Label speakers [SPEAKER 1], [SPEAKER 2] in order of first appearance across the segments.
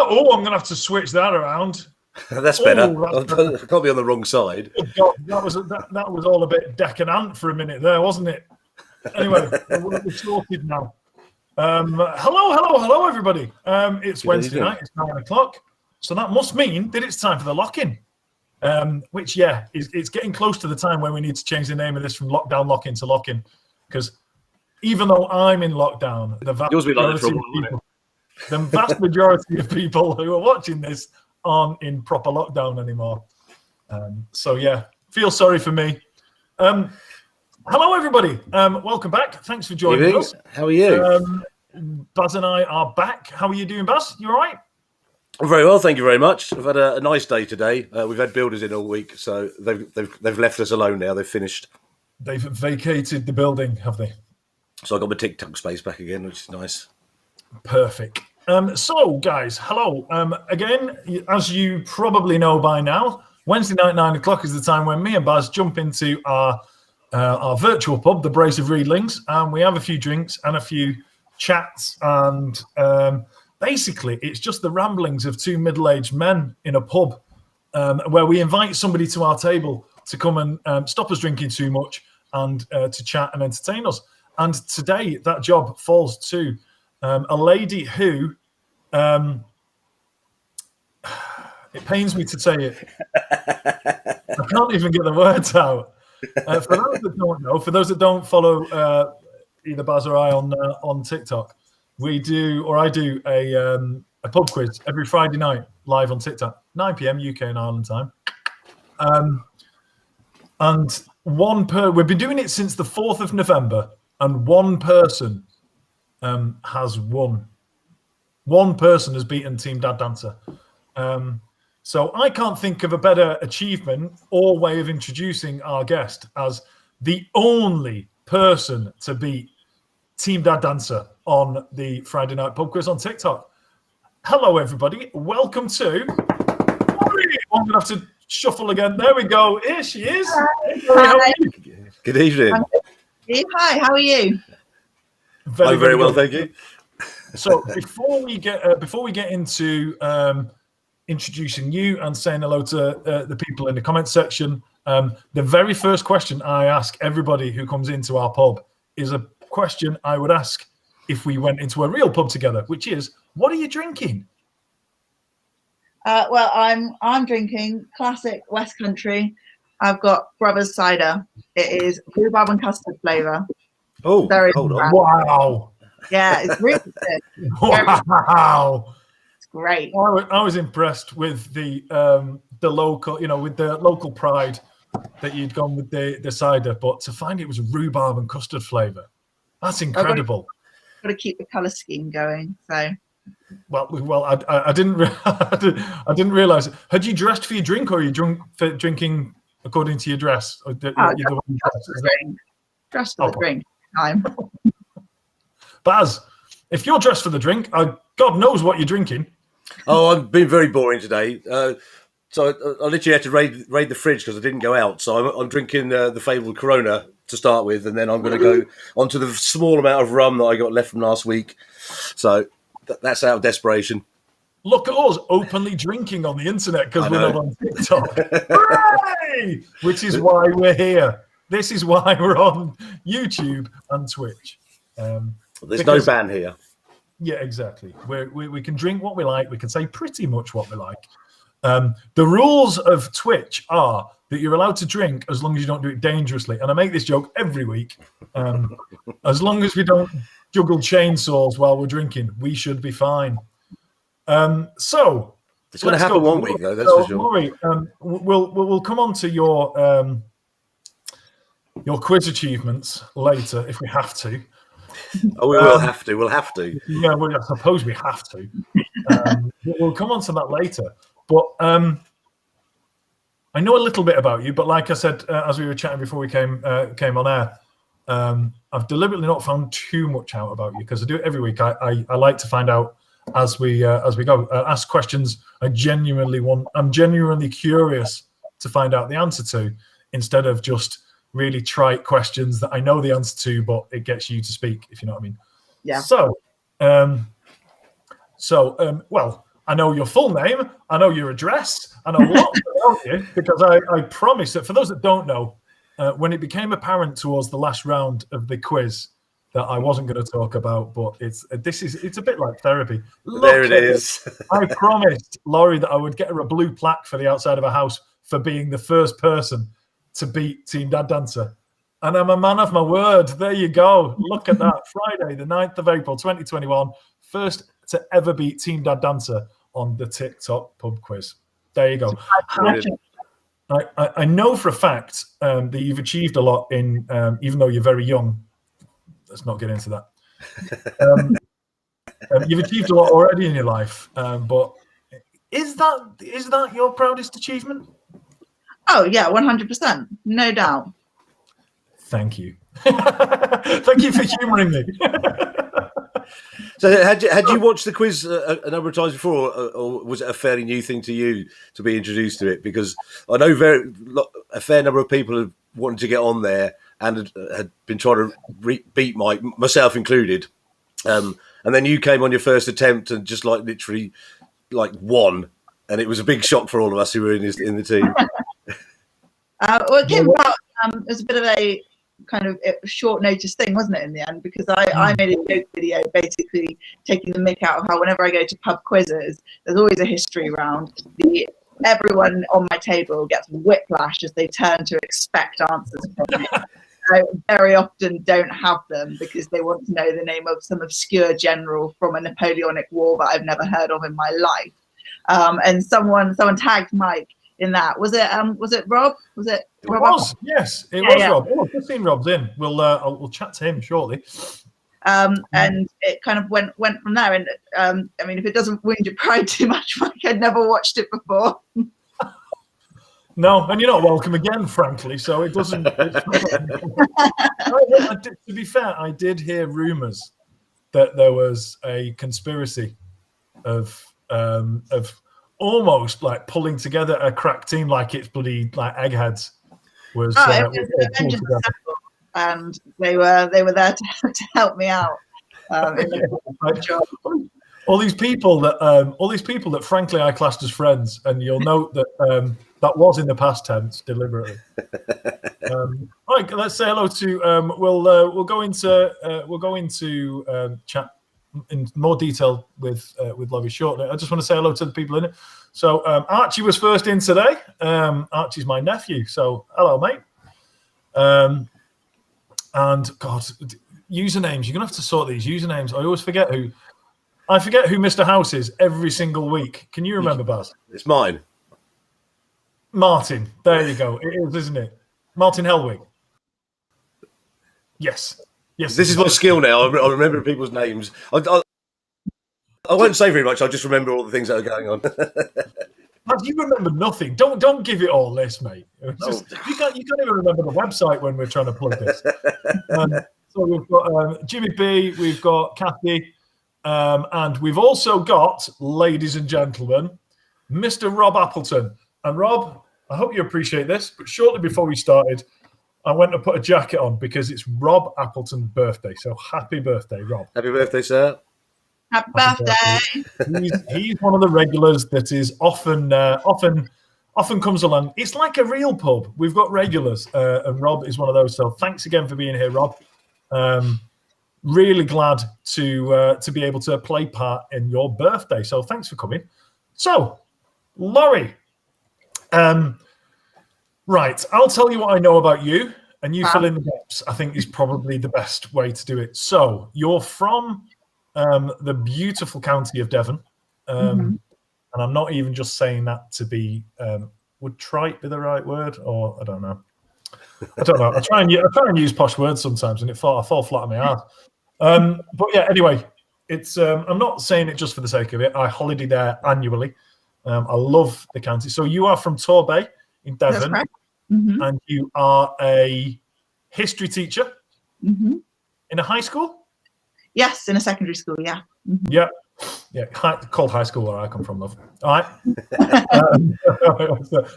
[SPEAKER 1] Oh, I'm going to have to switch that around.
[SPEAKER 2] That's better. I can't be on the wrong side.
[SPEAKER 1] God, that was all a bit decadent for a minute there, wasn't it? Anyway, we're sorted now. Hello, everybody. It's Wednesday night. It's 9 o'clock. So that must mean that it's time for the lock-in. Which, it's getting close to the time where we need to change the name of this from lockdown lock-in to lock-in. Because even though I'm in lockdown, the vast majority of people who are watching this aren't in proper lockdown anymore. Feel sorry for me. Hello, everybody. Welcome back. Thanks for joining us.
[SPEAKER 2] How are you?
[SPEAKER 1] Baz and I are back. How are you doing, Baz? You all right?
[SPEAKER 2] I'm very well, thank you very much. I've had a nice day today. We've had builders in all week, so they've left us alone now. They've finished.
[SPEAKER 1] They've vacated the building, have they?
[SPEAKER 2] So I got my TikTok space back again, which is nice.
[SPEAKER 1] Perfect. So, guys, hello. Again, as you probably know by now, Wednesday night, 9 o'clock is the time when me and Baz jump into our virtual pub, the Brace of Reedlings, and we have a few drinks and a few chats, and basically it's just the ramblings of two middle-aged men in a pub, where we invite somebody to our table to come and stop us drinking too much and to chat and entertain us. And today that job falls to a lady who, it pains me to say it, I can't even get the words out. For those that don't know, for those that don't follow either Baz or I on TikTok, I do a pub quiz every Friday night live on TikTok, 9 p.m. UK and Ireland time. And we've been doing it since the 4th of November, and one person has won. One person has beaten Team Dad Dancer. So I can't think of a better achievement or way of introducing our guest as the only person to beat Team Dad Dancer on the Friday Night Pub Quiz on TikTok. Hello, everybody. Welcome to... Laurie. I'm going to have to shuffle again. There we go. Here she is.
[SPEAKER 3] Hi.
[SPEAKER 2] Good evening.
[SPEAKER 3] Hi, how are you?
[SPEAKER 2] Very well, thank you.
[SPEAKER 1] So before we get into introducing you and saying hello to the people in the comment section, the very first question I ask everybody who comes into our pub is a question I would ask if we went into a real pub together, which is, what are you drinking?
[SPEAKER 3] Well, I'm drinking classic West Country. I've got Brothers cider. It is rhubarb and custard flavour.
[SPEAKER 2] Oh, hold on!
[SPEAKER 1] Wow.
[SPEAKER 3] Yeah, it's really good.
[SPEAKER 1] Wow.
[SPEAKER 3] It's great.
[SPEAKER 1] I was impressed with the local, with the local pride that you'd gone with the cider, but to find it was rhubarb and custard flavour, that's incredible.
[SPEAKER 3] Got to keep the colour scheme going. So,
[SPEAKER 1] well, I didn't I didn't realise it. Had you dressed for your drink, or are you drinking according to your dress? Or
[SPEAKER 3] dressed for the drink. Time.
[SPEAKER 1] Baz, if you're dressed for the drink, God knows what you're drinking.
[SPEAKER 2] Oh, I've been very boring today. So I literally had to raid the fridge because I didn't go out. So I'm drinking the fabled Corona to start with, and then I'm going to go onto the small amount of rum that I got left from last week. So that's out of desperation.
[SPEAKER 1] Look at us openly drinking on the internet because we're not on TikTok. Hooray! Which is why we're here. This is why we're on YouTube and Twitch.
[SPEAKER 2] There's no ban here.
[SPEAKER 1] Yeah, exactly. We can drink what we like. We can say pretty much what we like. The rules of Twitch are that you're allowed to drink as long as you don't do it dangerously. And I make this joke every week. As long as we don't juggle chainsaws while we're drinking, we should be fine. So
[SPEAKER 2] it's going to happen one week, though. That's for sure.
[SPEAKER 1] Laurie, we'll come on to your quiz achievements later if we have to.
[SPEAKER 2] Oh, we will have to. We'll have to.
[SPEAKER 1] Yeah, well, I suppose we have to. We'll come on to that later. But I know a little bit about you. But like I said, as we were chatting before we came on air, I've deliberately not found too much out about you because I do it every week. I like to find out as we go. Ask questions I'm genuinely curious to find out the answer to, instead of just really trite questions that I know the answer to, but it gets you to speak, if you know what I mean.
[SPEAKER 3] Yeah.
[SPEAKER 1] Well, I know your full name, I know your address, I know lots about you, because I promise that for those that don't know, when it became apparent towards the last round of the quiz that I wasn't going to talk about, but it's a bit like therapy.
[SPEAKER 2] There it is.
[SPEAKER 1] I promised Laurie that I would get her a blue plaque for the outside of her house for being the first person to beat Team Dad Dancer. And I'm a man of my word. There you go. Look at that. Friday, the 9th of April, 2021. First to ever beat Team Dad Dancer on the TikTok pub quiz. There you go. I know for a fact that you've achieved a lot in, even though you're very young. Let's not get into that. You've achieved a lot already in your life. But is that your proudest achievement?
[SPEAKER 3] Oh, yeah, 100%. No doubt.
[SPEAKER 1] Thank you. Thank you for humouring me.
[SPEAKER 2] So had you watched the quiz a number of times before, or was it a fairly new thing to you to be introduced to it? Because I know a fair number of people have wanted to get on there and had been trying to beat Mike, myself included. And then you came on your first attempt and just literally won, and it was a big shock for all of us who were in the team.
[SPEAKER 3] Well, it came about. It was a bit of a kind of short notice thing, wasn't it, in the end? Because I made a joke video basically taking the mick out of how whenever I go to pub quizzes, there's always a history round. Everyone on my table gets whiplash as they turn to expect answers from me. I very often don't have them because they want to know the name of some obscure general from a Napoleonic war that I've never heard of in my life. And someone tagged Mike in that. Was it Rob? Was it Rob?
[SPEAKER 1] It was, yes. It was Rob. Oh, I've just seen Rob's in. We'll chat to him shortly.
[SPEAKER 3] And it kind of went from there. And I mean, if it doesn't wound your pride too much, Mike, I'd never watched it before.
[SPEAKER 1] No, and you're not welcome again, frankly. So it doesn't. To be fair, I did hear rumours that there was a conspiracy of almost like pulling together a crack team, like it's bloody like Eggheads.
[SPEAKER 3] It was Avengers Assemble, and they were there to help me out.
[SPEAKER 1] All these people that frankly I classed as friends, and you'll note that that was in the past tense deliberately. Right, let's say hello to. We'll go into chat in more detail with Laurie shortly. I just want to say hello to the people in it. So Archie was first in today. Archie's my nephew. So hello, mate. And God, usernames. You're gonna have to sort these usernames. I always forget who. I forget who Mr. House is every single week. Can you remember, Baz?
[SPEAKER 2] It's mine.
[SPEAKER 1] Martin. There you go. It is, isn't it? Martin Helwig. Yes.
[SPEAKER 2] This is my skill now. I remember people's names. I won't say very much. I'll just remember all the things that are going on.
[SPEAKER 1] You remember nothing. Don't give it all this, mate. You can't even remember the website when we're trying to plug this. So we've got Jimmy B, we've got Kathy, and we've also got, ladies and gentlemen, Mr. Rob Appleton. And Rob, I hope you appreciate this, but shortly before we started, I went to put a jacket on because it's Rob Appleton's birthday. So happy birthday, Rob.
[SPEAKER 2] Happy birthday, sir.
[SPEAKER 3] Happy birthday.
[SPEAKER 1] He's one of the regulars that is often comes along. It's like a real pub. We've got regulars, and Rob is one of those. So thanks again for being here, Rob. Really glad to be able to play part in your birthday. So thanks for coming. So, Laurie, right, I'll tell you what I know about you, and you fill in the gaps. I think is probably the best way to do it. So you're from the beautiful county of Devon, and I'm not even just saying that to be. Would trite be the right word, or I don't know. I try and use posh words sometimes, and I fall flat on my ass. But yeah, anyway, it's. I'm not saying it just for the sake of it. I holiday there annually. I love the county. So you are from Torbay in Devon, and you are a history teacher in a high school.
[SPEAKER 3] Yes, in a secondary school. Yeah.
[SPEAKER 1] Yeah. Called high school where I come from, love. All right.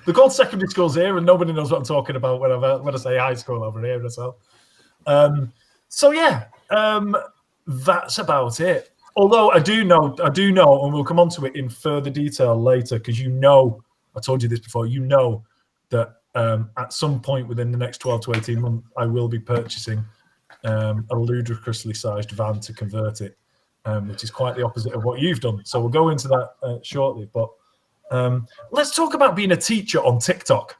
[SPEAKER 1] They're called secondary schools here, and nobody knows what I'm talking about when I say high school over here as well. So yeah, that's about it. Although I do know, and we'll come on to it in further detail later, because I told you this before, that at some point within the next 12 to 18 months, I will be purchasing a ludicrously sized van to convert it, which is quite the opposite of what you've done. So we'll go into that shortly. But let's talk about being a teacher on TikTok.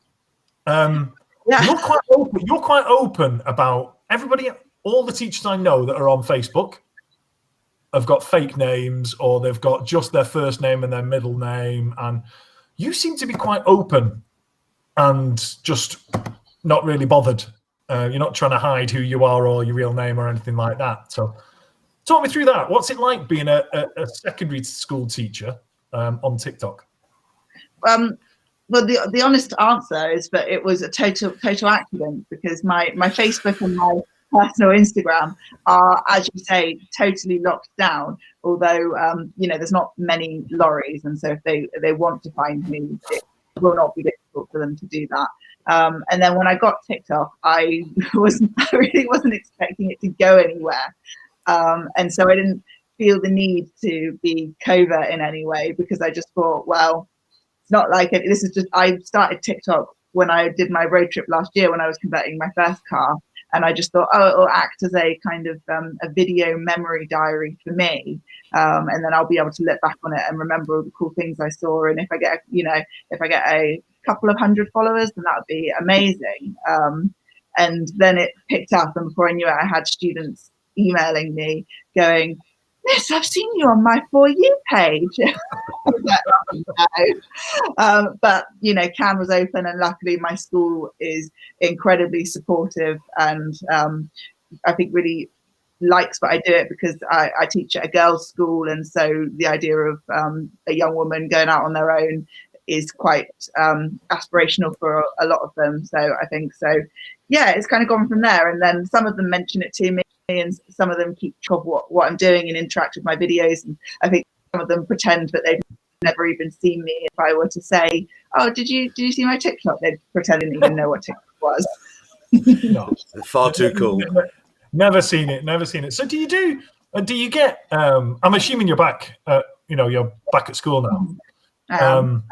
[SPEAKER 1] You're quite open about everybody. All the teachers I know that are on Facebook have got fake names, or they've got just their first name and their middle name. And you seem to be quite open and just not really bothered. You're not trying to hide who you are or your real name or anything like that. So talk me through that. What's it like being a secondary school teacher on TikTok?
[SPEAKER 3] Well, the honest answer is that it was a total accident, because my Facebook and my personal Instagram are, as you say, totally locked down. Although, there's not many Lauries, and so if they want to find me, it will not be difficult for them to do that. And then when I got TikTok, I really wasn't expecting it to go anywhere. And so I didn't feel the need to be covert in any way, because I just thought, well, it's not like it. This is just, I started TikTok when I did my road trip last year when I was converting my first car. And I just thought, oh, it'll act as a kind of a video memory diary for me. And then I'll be able to look back on it and remember all the cool things I saw. And if I get, a couple of hundred followers, then that would be amazing. And then it picked up, and before I knew it, I had students emailing me going, "Miss, I've seen you on my For You page." I was like, oh, no. But Can was open, and luckily my school is incredibly supportive, and I think really likes what I do it, because I teach at a girls' school, and so the idea of a young woman going out on their own is quite aspirational for a lot of them. So I think yeah, it's kind of gone from there. And then some of them mention it to me, and some of them keep track of what I'm doing and interact with my videos. And I think some of them pretend that they've never even seen me. If I were to say, "Oh, did you see my TikTok?" They'd pretend they didn't even know what TikTok was.
[SPEAKER 1] No,
[SPEAKER 2] far too cool.
[SPEAKER 1] Never seen it. So do you get? I'm assuming you're back. You're back at school now.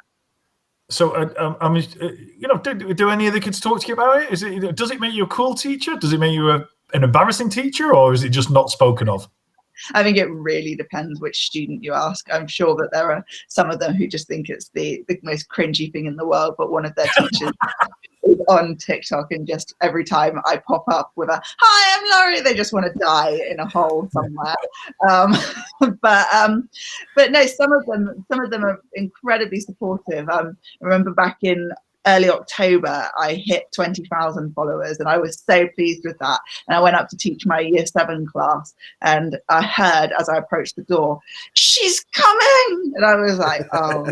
[SPEAKER 1] So, do any of the kids talk to you about it? Does it make you a cool teacher? Does it make you an embarrassing teacher, or is it just not spoken of?
[SPEAKER 3] I think it really depends which student you ask. I'm sure that there are some of them who just think it's the most cringy thing in the world, but one of their teachers is on TikTok, and just every time I pop up with a "Hi, I'm Laurie," they just want to die in a hole somewhere. But no, some of them are incredibly supportive. I remember back in early October, I hit 20,000 followers, and I was so pleased with that. And I went up to teach my year 7 class, and I heard as I approached the door, "She's coming!" And I was like, oh,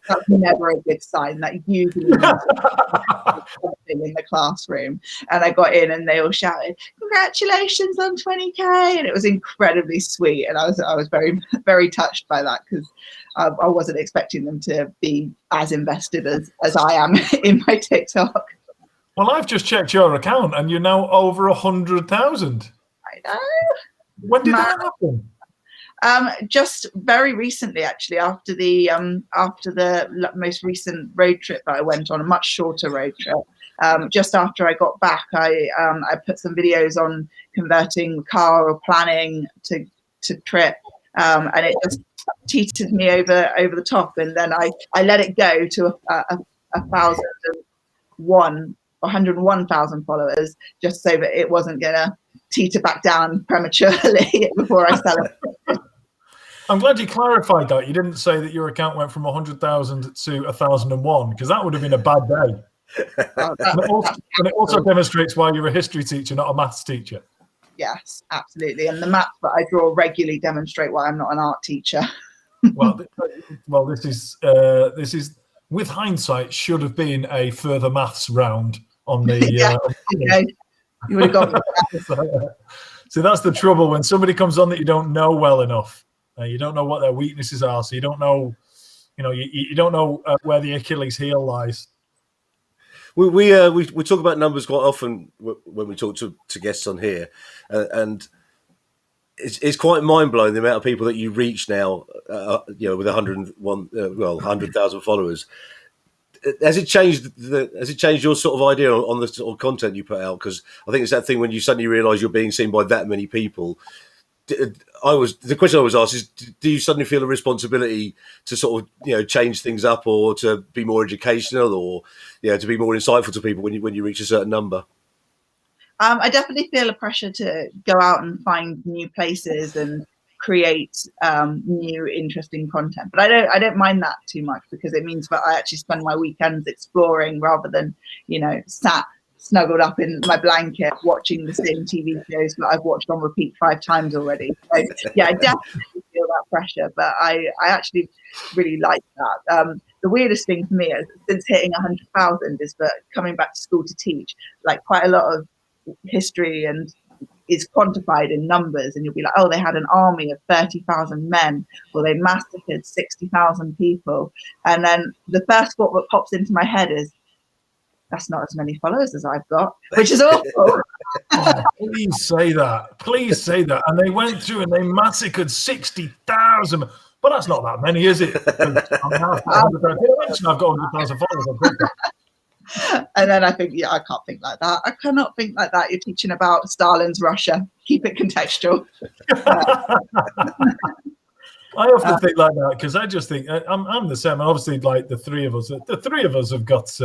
[SPEAKER 3] that's never a good sign. That usually means something in the classroom. And I got in, and they all shouted, "Congratulations on 20K!" And it was incredibly sweet. And I was very, very touched by that, because I wasn't expecting them to be as invested as I am in my TikTok.
[SPEAKER 1] Well, I've just checked your account, and you're now over 100,000.
[SPEAKER 3] I know.
[SPEAKER 1] When did that happen?
[SPEAKER 3] Just very recently, actually, after the most recent road trip that I went on, a much shorter road trip. Just after I got back, I put some videos on converting car or planning to trip, and it just teetered me over the top, and then I let it go to 101,000 followers, just so that it wasn't gonna teeter back down prematurely before I celebrate.
[SPEAKER 1] I'm glad you clarified that. You didn't say that your account went from 100,000 to 1,001, because that would have been a bad day. And it also demonstrates why you're a history teacher, not a maths teacher.
[SPEAKER 3] Yes, absolutely. And the maps that I draw regularly demonstrate why I'm not an art teacher.
[SPEAKER 1] well, this is with hindsight should have been a further maths round on the.
[SPEAKER 3] You would have got that.
[SPEAKER 1] So that's the trouble when somebody comes on that you don't know well enough. You don't know what their weaknesses are, so you don't know. You don't know where the Achilles heel lies.
[SPEAKER 2] We talk about numbers quite often when we talk to guests on here, and it's quite mind blowing the amount of people that you reach now. With 100,000 followers. Has it changed your sort of idea on the sort of content you put out? Because I think it's that thing when you suddenly realise you're being seen by that many people. The question I was asked is, do you suddenly feel a responsibility to sort of change things up, or to be more educational, or to be more insightful to people when you reach a certain number?
[SPEAKER 3] I definitely feel a pressure to go out and find new places and create new interesting content, but I don't mind that too much, because it means that I actually spend my weekends exploring rather than sat snuggled up in my blanket watching the same TV shows that I've watched on repeat 5 times already. So yeah, I definitely feel that pressure, but I actually really like that. The weirdest thing for me is, since hitting 100,000, is that coming back to school to teach, like quite a lot of history and is quantified in numbers, and you'll be like, oh, they had an army of 30,000 men, or they massacred 60,000 people. And then the first thought that pops into my head is, that's not as many followers as I've got, which is awful.
[SPEAKER 1] Oh, please say that. Please say that. And they went through and they massacred 60,000. But that's not that many, is it? I've got 100,000 followers.
[SPEAKER 3] And then I think, yeah, I can't think like that. I cannot think like that. You're teaching about Stalin's Russia. Keep it contextual.
[SPEAKER 1] I often think like that because I just think I'm the same. Obviously, like the three of us have got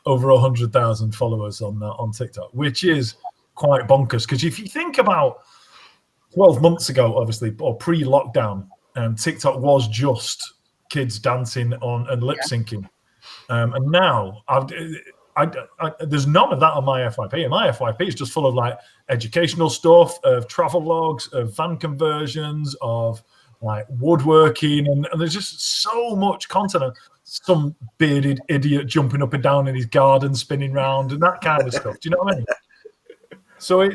[SPEAKER 1] over 100,000 followers on TikTok, which is quite bonkers. Because if you think about 12 months ago, obviously, or pre-lockdown, TikTok was just kids dancing on and lip syncing. And now there's none of that on my FYP. And my FYP is just full of like educational stuff, of travel logs, of van conversions, of like woodworking, and there's just so much content. Some bearded idiot jumping up and down in his garden, spinning round, and that kind of stuff. Do you know what I mean? So I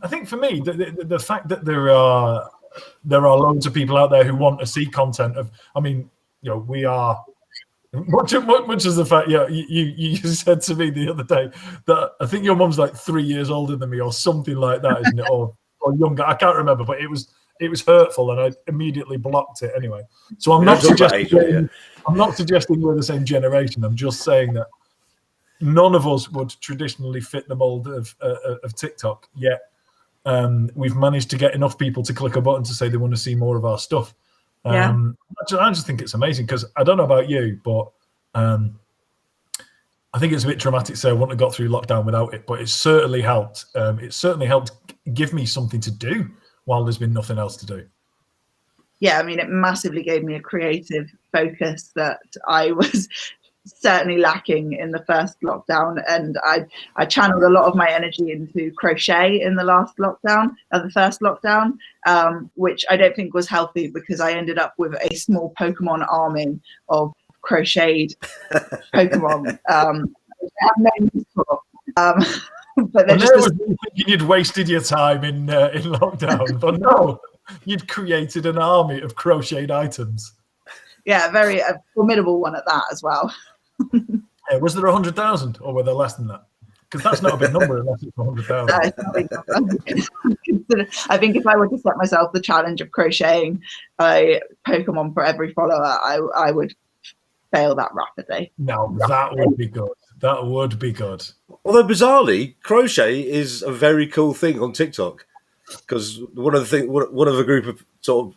[SPEAKER 1] think for me, the fact that there are loads of people out there who want to see content of. I mean, we are. Much as the fact, you said to me the other day that I think your mum's like 3 years older than me or something like that, isn't it? Or younger. I can't remember, but it was hurtful, and I immediately blocked it anyway. So I'm not suggesting we're the same generation. I'm just saying that none of us would traditionally fit the mold of TikTok yet. We've managed to get enough people to click a button to say they want to see more of our stuff. I just think it's amazing because I don't know about you, but I think it's a bit dramatic to say I wouldn't have got through lockdown without it, but it certainly helped. It certainly helped give me something to do while there's been nothing else to do.
[SPEAKER 3] Yeah, I mean, it massively gave me a creative focus that I was certainly lacking in the first lockdown, and I channeled a lot of my energy into crochet in the first lockdown, which I don't think was healthy because I ended up with a small Pokemon army of crocheted Pokemon. I have no use for. But
[SPEAKER 1] I was thinking you'd wasted your time in lockdown, but no, you'd created an army of crocheted items.
[SPEAKER 3] Yeah, a formidable one at that as well.
[SPEAKER 1] Was there 100,000 or were there less than that? Because that's not a big number unless it's 100,000.
[SPEAKER 3] I think if I were to set myself the challenge of crocheting a Pokemon for every follower, I would fail that rapidly.
[SPEAKER 1] No, that would be good. That would be good.
[SPEAKER 2] Although bizarrely, crochet is a very cool thing on TikTok because one of a group of sort of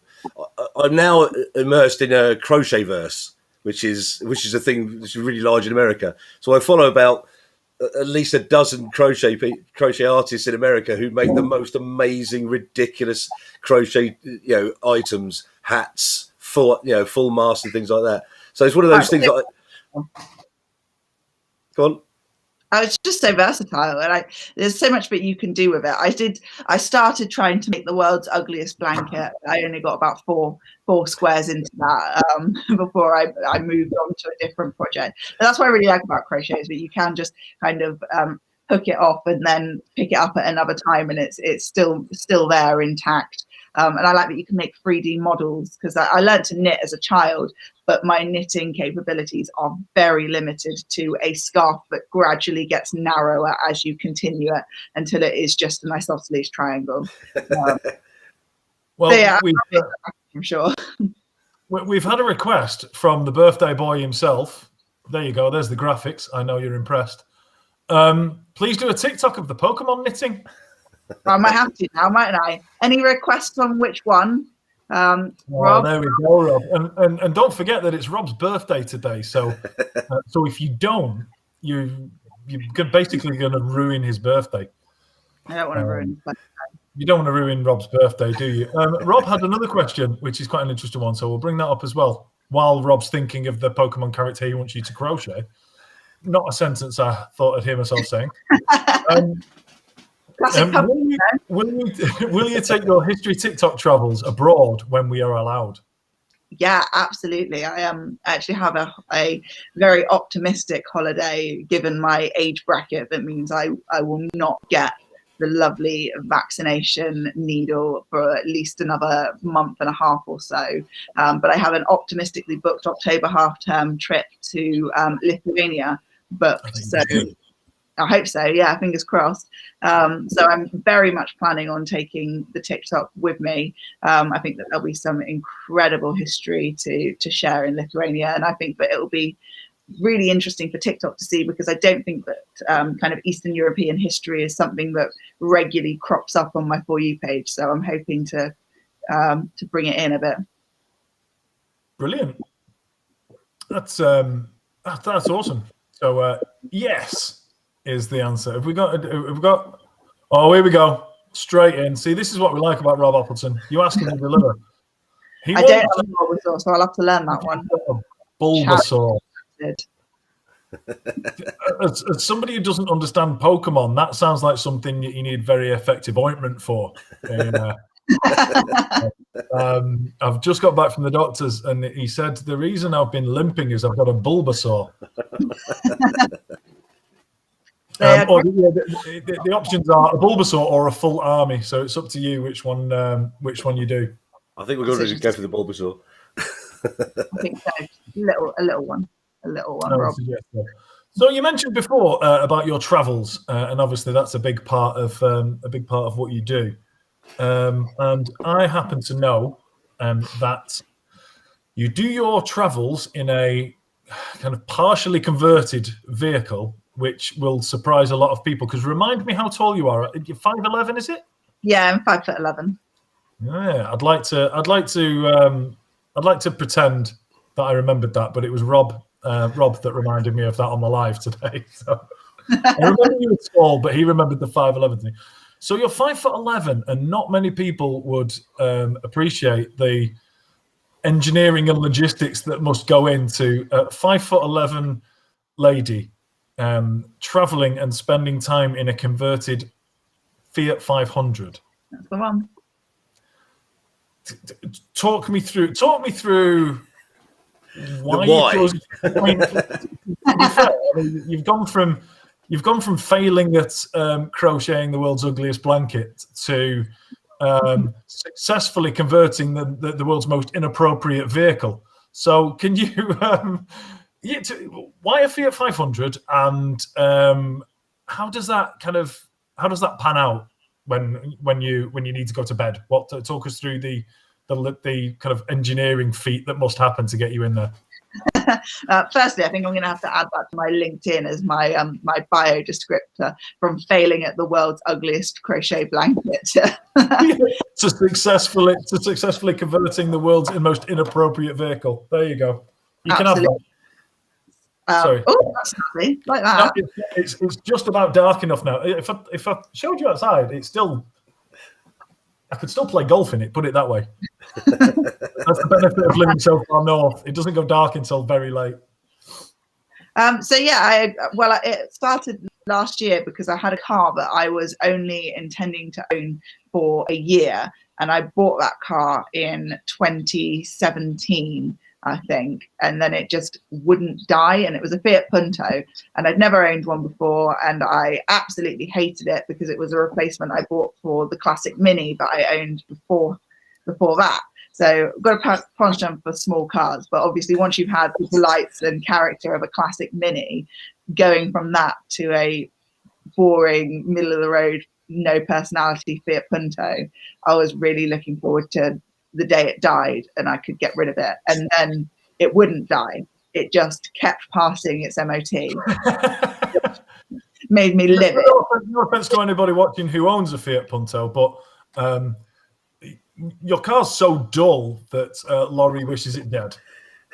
[SPEAKER 2] I'm now immersed in a crochet verse, which is a thing which is really large in America. So I follow about at least a dozen crochet artists in America who make the most amazing, ridiculous crochet items, hats, full masks and things like that. So it's one of those things that go on.
[SPEAKER 3] I was just so versatile, and there's so much that you can do with it. I started trying to make the world's ugliest blanket. I only got about four squares into that before I moved on to a different project. And that's what I really like about crochet is that you can just kind of hook it off and then pick it up at another time, and it's still there intact. And I like that you can make 3D models because I learned to knit as a child, but my knitting capabilities are very limited to a scarf that gradually gets narrower as you continue it until it is just an isosceles triangle.
[SPEAKER 1] Well,
[SPEAKER 3] so yeah, I'm sure.
[SPEAKER 1] We've had a request from the birthday boy himself. There you go. There's the graphics. I know you're impressed. Please do a TikTok of the Pokemon knitting.
[SPEAKER 3] I might have to now, mightn't I? Any requests on which one? Rob?
[SPEAKER 1] There we go, Rob. And don't forget that it's Rob's birthday today. So if you don't, you're basically going to ruin his birthday.
[SPEAKER 3] I don't want to ruin his birthday.
[SPEAKER 1] You don't want to ruin Rob's birthday, do you? Rob had another question, which is quite an interesting one. So we'll bring that up as well. While Rob's thinking of the Pokemon character he wants you to crochet. Not a sentence I thought I'd hear myself saying. Will you take your history TikTok travels abroad when we are allowed?
[SPEAKER 3] Yeah, absolutely. I actually have a very optimistic holiday given my age bracket. That means I will not get the lovely vaccination needle for at least another month and a half or so. But I have an optimistically booked October half-term trip to Lithuania booked. So I hope so. Yeah, fingers crossed. So I'm very much planning on taking the TikTok with me. I think that there'll be some incredible history to share in Lithuania, and I think that it'll be really interesting for TikTok to see, because I don't think that kind of Eastern European history is something that regularly crops up on my For You page. So I'm hoping to bring it in a bit.
[SPEAKER 1] Brilliant. That's awesome. So yes is the answer. Have we got? Oh, here we go. Straight in. See, this is what we like about Rob Appleton. You ask him to deliver.
[SPEAKER 3] I don't have a Bulbasaur, so I'll have to learn that one.
[SPEAKER 1] Bulbasaur. As somebody who doesn't understand Pokemon, that sounds like something you need very effective ointment for. I've just got back from the doctors, and he said the reason I've been limping is I've got a Bulbasaur. The options are a Bulbasaur or a full army, so it's up to you which one you do.
[SPEAKER 2] I think we're going to go for the Bulbasaur.
[SPEAKER 3] I think so. A little one, Rob.
[SPEAKER 1] So you mentioned before about your travels, and obviously that's a big part of what you do. And I happen to know that you do your travels in a kind of partially converted vehicle, which will surprise a lot of people. Because remind me how tall you are. You're 5'11", is it?
[SPEAKER 3] Yeah, I'm 5'11".
[SPEAKER 1] Yeah, I'd like to pretend that I remembered that, but it was Rob that reminded me of that on the live today. So I remember you were tall, but he remembered the 5'11" thing. So you're 5'11", and not many people would appreciate the engineering and logistics that must go into a 5'11" lady traveling and spending time in a converted Fiat 500.
[SPEAKER 3] That's the one.
[SPEAKER 1] Talk me through why. You chose, you've gone from failing at crocheting the world's ugliest blanket to successfully converting the world's most inappropriate vehicle. So can you why a Fiat 500, and how does that pan out when you need to go to bed? Talk us through the kind of engineering feat that must happen to get you in there.
[SPEAKER 3] Firstly, I think I'm going to have to add that to my LinkedIn as my my bio descriptor, from failing at the world's ugliest crochet blanket
[SPEAKER 1] to successfully converting the world's most inappropriate vehicle. There you go. You can have that. Sorry.
[SPEAKER 3] Oh, that's lovely. Like that.
[SPEAKER 1] No, it's just about dark enough now. If I showed you outside, I could still play golf in it, put it that way. That's the benefit of living so far north. It doesn't go dark until very late.
[SPEAKER 3] So yeah, it started last year because I had a car that I was only intending to own for a year, and I bought that car in 2017, I think, and then it just wouldn't die, and it was a Fiat Punto, and I'd never owned one before, and I absolutely hated it because it was a replacement I bought for the classic Mini that I owned before that. So I've got a penchant for small cars, but obviously once you've had the delights and character of a classic Mini, going from that to a boring, middle of the road, no personality Fiat Punto, I was really looking forward to the day it died and I could get rid of it. And then it wouldn't die. It just kept passing its MOT. Made me live it.
[SPEAKER 1] No offense to anybody watching who owns a Fiat Punto, but your car's so dull that Laurie wishes it dead.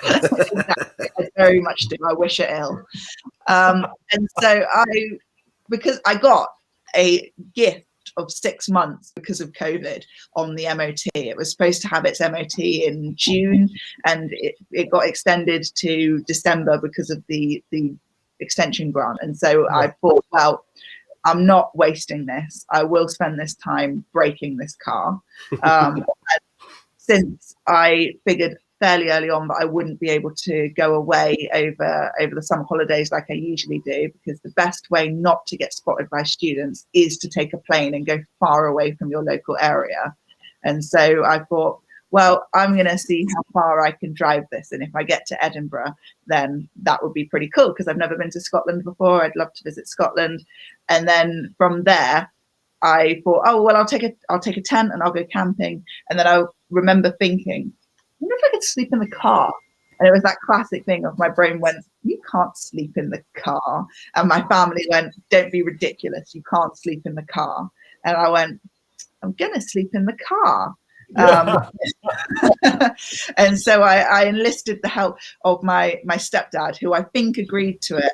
[SPEAKER 3] Exactly. I very much do. I wish it ill. And so because I got a gift of 6 months because of COVID on the MOT. It was supposed to have its MOT in June, and it got extended to December because of the extension grant. And so I thought, well, I'm not wasting this. I will spend this time breaking this car. And since I figured fairly early on that I wouldn't be able to go away over the summer holidays like I usually do, because the best way not to get spotted by students is to take a plane and go far away from your local area. And so I thought, well, I'm going to see how far I can drive this. And if I get to Edinburgh, then that would be pretty cool, because I've never been to Scotland before. I'd love to visit Scotland. And then from there, I thought, oh, well, I'll take a tent and I'll go camping. And then I remember thinking, I wonder if I could sleep in the car. And it was that classic thing of my brain went, you can't sleep in the car. And my family went, don't be ridiculous. You can't sleep in the car. And I went, I'm going to sleep in the car. And so I enlisted the help of my stepdad, who I think agreed to it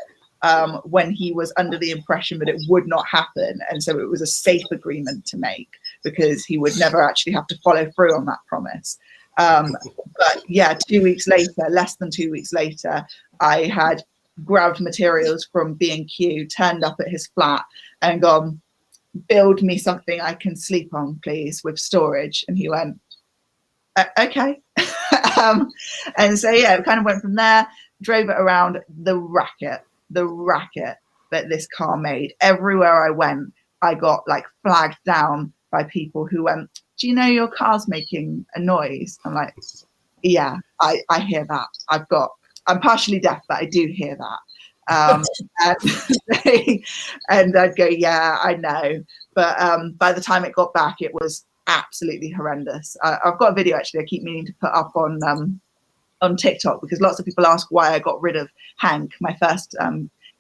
[SPEAKER 3] when he was under the impression that it would not happen. And so it was a safe agreement to make, because he would never actually have to follow through on that promise. But yeah, 2 weeks later, less than 2 weeks later, I had grabbed materials from B&Q, turned up at his flat and gone, build me something I can sleep on, please, with storage. And he went, okay. And so, yeah, it kind of went from there, drove it around. The racket that this car made. Everywhere I went, I got like flagged down by people who went, do you know your car's making a noise? I'm like, yeah, I hear that. I'm partially deaf, but I do hear that. And I'd go, yeah, I know. But by the time it got back, it was absolutely horrendous. I've got a video actually I keep meaning to put up on TikTok, because lots of people ask why I got rid of Hank, my first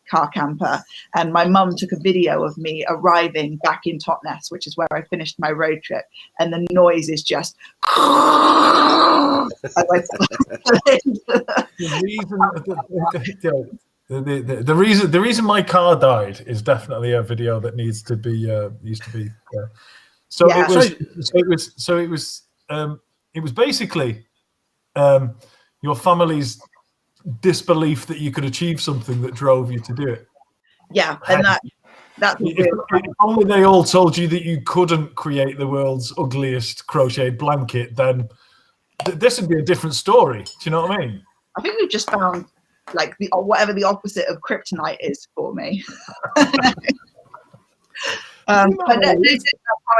[SPEAKER 3] car camper. And my mum took a video of me arriving back in Totnes, which is where I finished my road trip, and the noise is just
[SPEAKER 1] the reason my car died is definitely a video that needs to be So, yeah. It was basically your family's disbelief that you could achieve something that drove you to do it.
[SPEAKER 3] Yeah, and that's
[SPEAKER 1] if only they all told you that you couldn't create the world's ugliest crocheted blanket, then this would be a different story. Do you know what I mean?
[SPEAKER 3] I think we've just found like whatever the opposite of kryptonite is for me. But how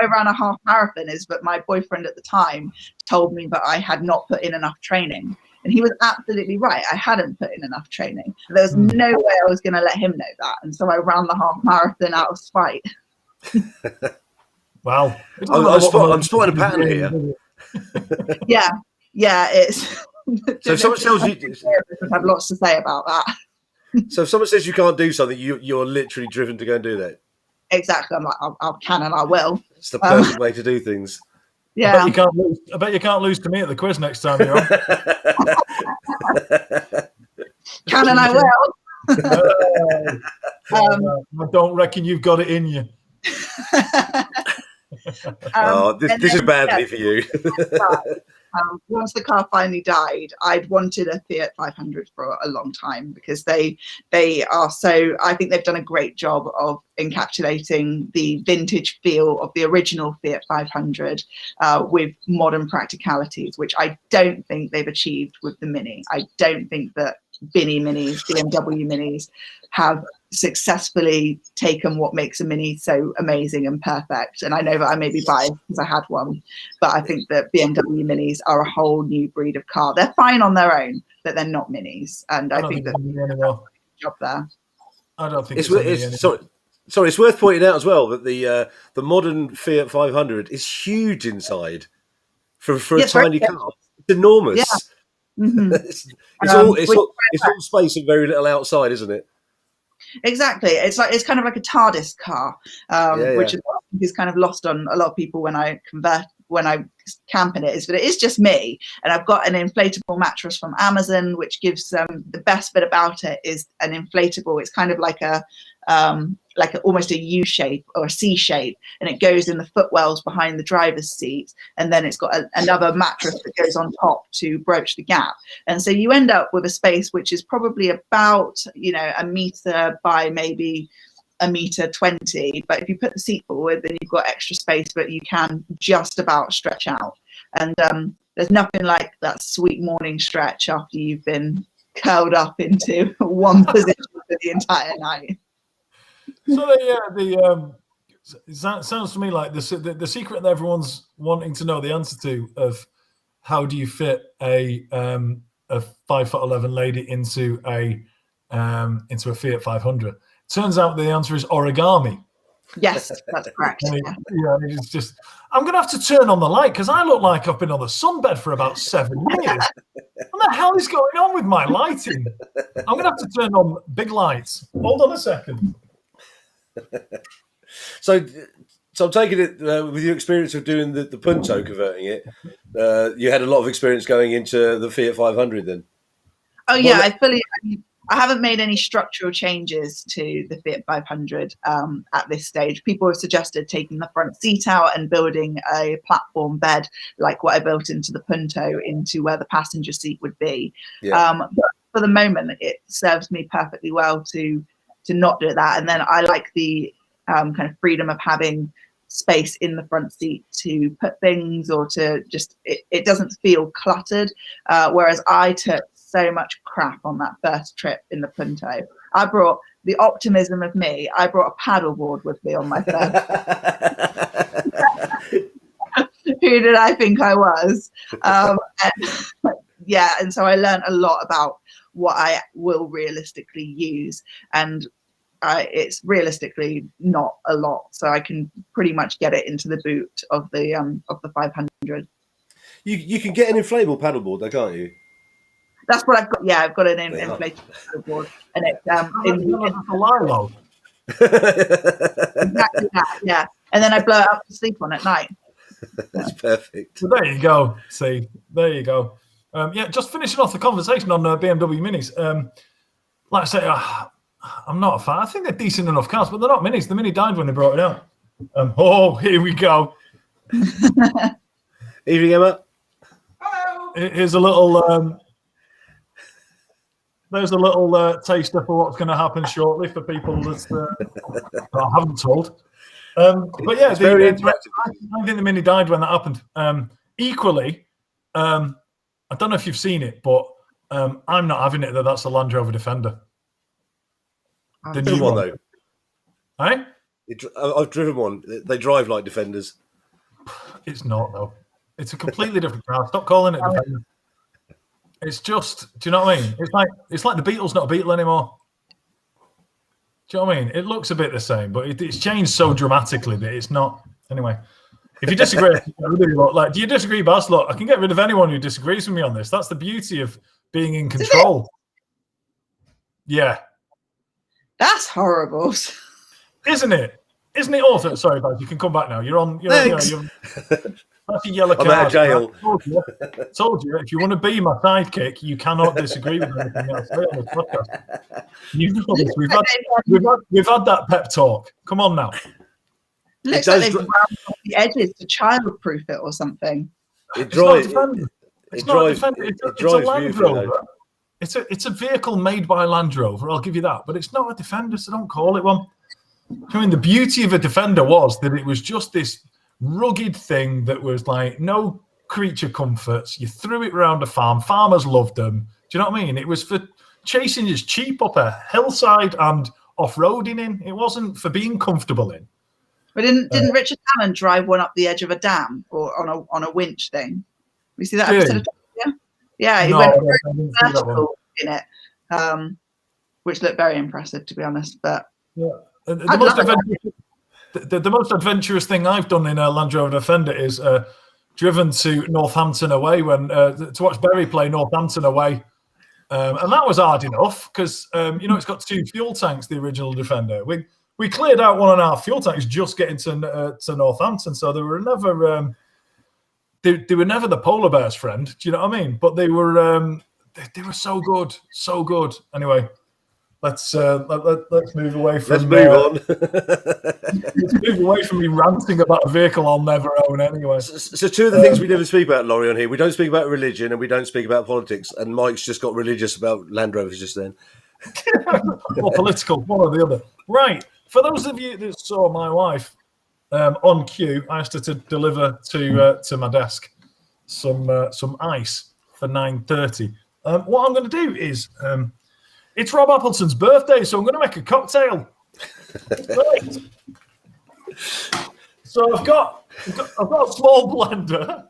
[SPEAKER 3] I ran a half marathon is that my boyfriend at the time told me that I had not put in enough training. And he was absolutely right. I hadn't put in enough training. There was no way I was going to let him know that. And so I ran the half marathon out of spite.
[SPEAKER 1] Wow.
[SPEAKER 2] I'm spotting a pattern here.
[SPEAKER 3] Yeah. It's...
[SPEAKER 2] So if someone tells you...
[SPEAKER 3] I have lots to say about that.
[SPEAKER 2] So if someone says you can't do something, you're literally driven to go and do that.
[SPEAKER 3] Exactly. I'm like, I can and I will.
[SPEAKER 2] It's the perfect way to do things.
[SPEAKER 3] Yeah.
[SPEAKER 1] I bet you can't lose to me at the quiz next time you're on.
[SPEAKER 3] Can and I will.
[SPEAKER 1] I don't reckon you've got it in you.
[SPEAKER 2] This is badly for you.
[SPEAKER 3] Once the car finally died, I'd wanted a Fiat 500 for a long time, because they are so, I think they've done a great job of encapsulating the vintage feel of the original Fiat 500 with modern practicalities, which I don't think they've achieved with the Mini. I don't think that BMW Minis have successfully taken what makes a Mini so amazing and perfect. And I know that I may be biased because I had one, but I think that BMW Minis are a whole new breed of car. They're fine on their own, but they're not Minis. And I think that job there.
[SPEAKER 1] I don't think
[SPEAKER 2] sorry, it's worth pointing out as well that the modern Fiat 500 is huge inside for a tiny car. It's enormous. Yeah.
[SPEAKER 3] Mm-hmm.
[SPEAKER 2] it's all space and very little outside, isn't it?
[SPEAKER 3] Exactly. It's kind of like a TARDIS car, which is kind of lost on a lot of people when I camp in it, is that it is just me, and I've got an inflatable mattress from Amazon, which gives the best bit about it is an inflatable. It's kind of like almost a U shape or a C shape, and it goes in the footwells behind the driver's seat, and then it's got another mattress that goes on top to broach the gap, and so you end up with a space which is probably about a meter by maybe $1.20 m, but if you put the seat forward, then you've got extra space, but you can just about stretch out. And there's nothing like that sweet morning stretch after you've been curled up into one position for the entire night.
[SPEAKER 1] So it sounds to me like the secret that everyone's wanting to know the answer to of how do you fit a 5'11" lady into a Fiat 500. Turns out the answer is origami.
[SPEAKER 3] Yes, that's correct.
[SPEAKER 1] It's just, I'm going to have to turn on the light because I look like I've been on the sunbed for about 7 years. What the hell is going on with my lighting? I'm going to have to turn on big lights. Hold on a second.
[SPEAKER 2] So I'm taking it with your experience of doing the Punto, converting it. You had a lot of experience going into the Fiat 500 then.
[SPEAKER 3] Oh yeah, I haven't made any structural changes to the Fiat 500 at this stage. People have suggested taking the front seat out and building a platform bed like what I built into the Punto into where the passenger seat would be. Yeah. But for the moment, it serves me perfectly well to not do that. And then I like the kind of freedom of having space in the front seat to put things or to just, it doesn't feel cluttered. Whereas I took so much crap on that first trip in the Punto. I brought the optimism of me. I brought a paddleboard with me on my first. Who did I think I was? And so I learned a lot about what I will realistically use, and it's realistically not a lot, so I can pretty much get it into the boot of the 500. You
[SPEAKER 2] can get an inflatable paddleboard, though, can't you?
[SPEAKER 3] That's what I've got. Yeah, I've got an inflatable paddleboard, and it's
[SPEAKER 1] a Lilo.
[SPEAKER 3] Exactly that. Yeah, and then I blow it up to sleep on at night.
[SPEAKER 2] That's perfect.
[SPEAKER 1] So there you go. See, there you go. Just finishing off the conversation on BMW Minis. Like I say, I'm not a fan. I think they're decent enough cars, but they're not Minis. The Mini died when they brought it out. Here we go.
[SPEAKER 2] Evening, Emma.
[SPEAKER 3] Hello.
[SPEAKER 1] Here's a little. There's a little taster for what's going to happen shortly for people that I haven't told. But yeah,
[SPEAKER 2] very interactive.
[SPEAKER 1] I think the Mini died when that happened. Equally, I don't know if you've seen it, but I'm not having it that's a Land Rover Defender.
[SPEAKER 2] The new one, though.
[SPEAKER 1] Hey?
[SPEAKER 2] I've driven one. They drive like Defenders.
[SPEAKER 1] It's not, though. It's a completely different car. Stop calling it Defender. It's just, do you know what I mean? It's like the Beetle's not a Beetle anymore. Do you know what I mean? It looks a bit the same, but it's changed so dramatically that it's not. Anyway, if you disagree, do you disagree, Baz? Look, I can get rid of anyone who disagrees with me on this. That's the beauty of being in control. Yeah.
[SPEAKER 3] That's horrible.
[SPEAKER 1] Isn't it? Isn't it awful? Sorry, Baz, you can come back now. That's a yellow card.
[SPEAKER 2] I'm out of jail.
[SPEAKER 1] I told you, if you want to be my sidekick, you cannot disagree with anything else on this podcast. You know this. We've had that pep talk. Come on now.
[SPEAKER 3] Looks like they've rounded off the edges to childproof it or something.
[SPEAKER 2] It drives.
[SPEAKER 1] It's a Land Rover. It's a vehicle made by Land Rover. I'll give you that, but it's not a Defender, so don't call it one. I mean, the beauty of a Defender was that it was just this rugged thing that was like no creature comforts. You threw it around a farm. Farmers loved them. Do you know what I mean? It was for chasing just cheap up a hillside and off-roading in. It wasn't for being comfortable in.
[SPEAKER 3] But didn't Richard Hammond drive one up the edge of a dam or on a winch thing? You see that episode? Yeah, he went vertical in it, which looked very impressive, to be honest. But
[SPEAKER 1] yeah, the most adventurous thing I've done in a Land Rover Defender is driven to Northampton away to watch Bury play Northampton away, and that was hard enough because it's got 2 fuel tanks. The original Defender, we cleared out 1.5 fuel tanks just getting to Northampton, so they were never they were never the polar bear's friend. Do you know what I mean? But they were so good. Anyway. Let's move away from.
[SPEAKER 2] Let's move on.
[SPEAKER 1] Let's move away from me ranting about a vehicle I'll never own anyway.
[SPEAKER 2] So 2 of the things we never speak about, Laurie, on here, we don't speak about religion and we don't speak about politics. And Mike's just got religious about Land Rovers just then.
[SPEAKER 1] Or political, one or the other. Right. For those of you that saw my wife on cue, I asked her to deliver to my desk some ice for 9:30. What I'm going to do is it's Rob Appleton's birthday, so I'm going to make a cocktail. Right. So I've got a small blender,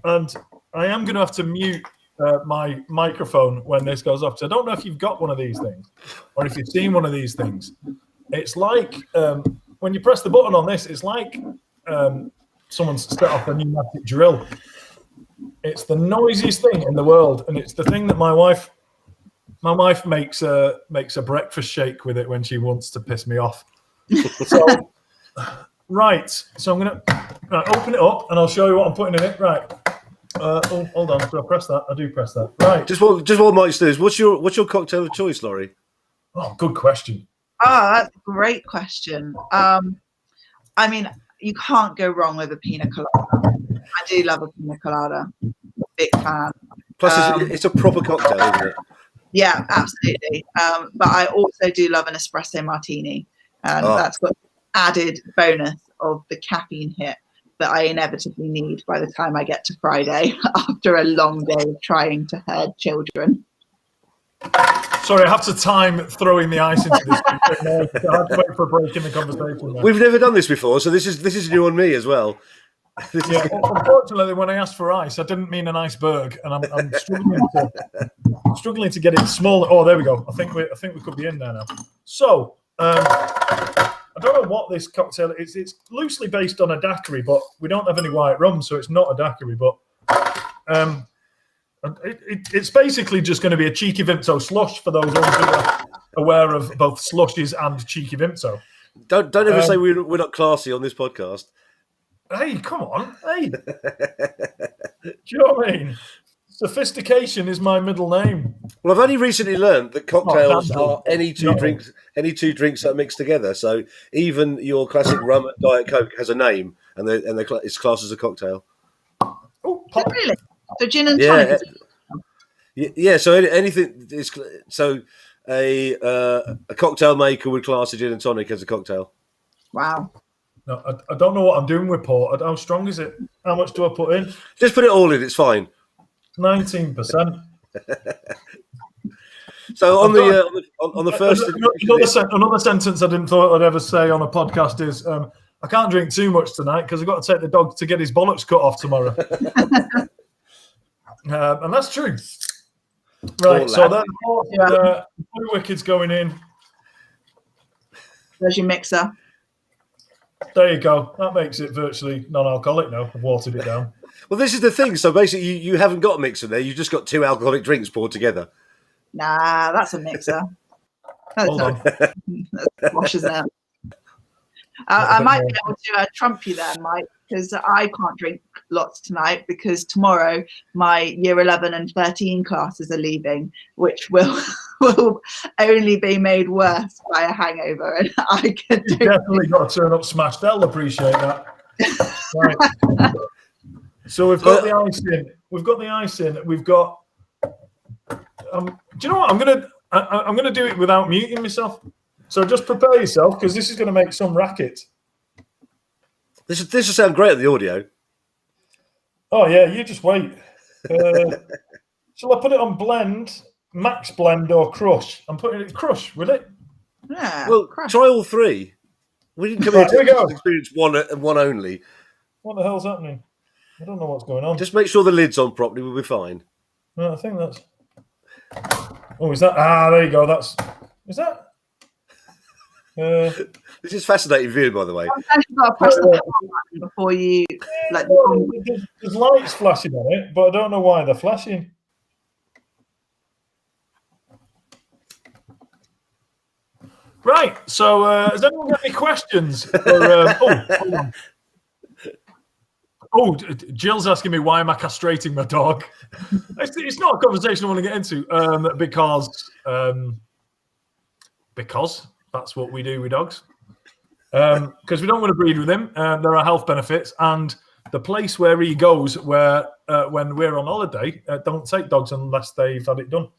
[SPEAKER 1] and I am going to have to mute my microphone when this goes off. So I don't know if you've got one of these things, or if you've seen one of these things. It's like when you press the button on this, it's like someone's set off a pneumatic drill. It's the noisiest thing in the world, and it's the thing that my wife makes a breakfast shake with it when she wants to piss me off. So, right. So I'm gonna open it up, and I'll show you what I'm putting in it. Right. Hold on. Do I press that? I do press that. Right.
[SPEAKER 2] Just what Mike's do is what's your cocktail of choice, Laurie?
[SPEAKER 1] Oh, good question.
[SPEAKER 3] That's a great question. I mean, you can't go wrong with a pina colada. I do love a pina colada. Big fan.
[SPEAKER 2] Plus, it's a proper cocktail, isn't it?
[SPEAKER 3] Yeah, absolutely. But I also do love an espresso martini. And that's got added bonus of the caffeine hit that I inevitably need by the time I get to Friday after a long day of trying to herd children.
[SPEAKER 1] Sorry, I have to time throwing the ice into this. I have to wait for a break in the conversation. Now.
[SPEAKER 2] We've never done this before, so this is new on me as well.
[SPEAKER 1] Yeah, unfortunately, when I asked for ice, I didn't mean an iceberg, and I'm struggling to get it small. Oh, there we go. I think we could be in there now. So I don't know what this cocktail is. It's loosely based on a daiquiri, but we don't have any white rum, so it's not a daiquiri. But it's basically just going to be a cheeky Vimto slush for those who are aware of both slushes and cheeky Vimto.
[SPEAKER 2] Don't ever say we're not classy on this podcast.
[SPEAKER 1] Hey, come on. Hey. Do you know what I mean? Sophistication is my middle name.
[SPEAKER 2] Well, I've only recently learned that cocktails are any two drinks that are mixed together. So even your classic rum and Diet Coke has a name, and it's classed as a cocktail.
[SPEAKER 3] Oh, really? So gin and tonic.
[SPEAKER 2] Yeah. So anything is so a cocktail maker would class a gin and tonic as a cocktail.
[SPEAKER 3] Wow.
[SPEAKER 1] No, I don't know what I'm doing with port. How strong is it? How much do I put in?
[SPEAKER 2] Just put it all in. It's fine.
[SPEAKER 1] 19%.
[SPEAKER 2] So on the first
[SPEAKER 1] another sentence I didn't thought I'd ever say on a podcast is I can't drink too much tonight because I've got to take the dog to get his bollocks cut off tomorrow. And that's true. Right. So then Blue Wicked's going in.
[SPEAKER 3] There's your mixer.
[SPEAKER 1] There you go. That makes it virtually non-alcoholic now. I've watered it down.
[SPEAKER 2] Well, this is the thing. So basically, you haven't got a mixer there. You've just got two alcoholic drinks poured together.
[SPEAKER 3] Nah, that's a mixer.
[SPEAKER 1] Hold on.
[SPEAKER 3] That's washes out. I might be able to trump you there, Mike, because I can't drink lots tonight because tomorrow my year 11 and 13 classes are leaving, which will only be made worse by a hangover. And I can
[SPEAKER 1] definitely got to turn up smashed. They'll appreciate that. Right. So we've got the ice in. We've got the ice in. We've got. Do you know what? I'm gonna do it without muting myself. So just prepare yourself because this is going to make some racket.
[SPEAKER 2] This will sound great on the audio.
[SPEAKER 1] Oh yeah, you just wait. Shall I put it on blend, max blend, or crush? I'm putting it crush, will it?
[SPEAKER 3] Yeah.
[SPEAKER 2] Well,
[SPEAKER 3] crush.
[SPEAKER 2] Try all three. We didn't come here to experience one only.
[SPEAKER 1] What the hell's happening? I don't know what's going on.
[SPEAKER 2] Just make sure the lid's on properly. We'll be fine.
[SPEAKER 1] No, I think that's. Oh, is that? There you go. Is that?
[SPEAKER 2] This is fascinating viewing, by the way.
[SPEAKER 3] You've got to press the power button before you like.
[SPEAKER 1] There's lights flashing on it, but I don't know why they're flashing. Right. So, has anyone got any questions? Hold on. Oh, Jill's asking me why am I castrating my dog? It's not a conversation I want to get into because that's what we do with dogs. Because we don't want to breed with him. There are health benefits, and the place where he goes, when we're on holiday, don't take dogs unless they've had it done.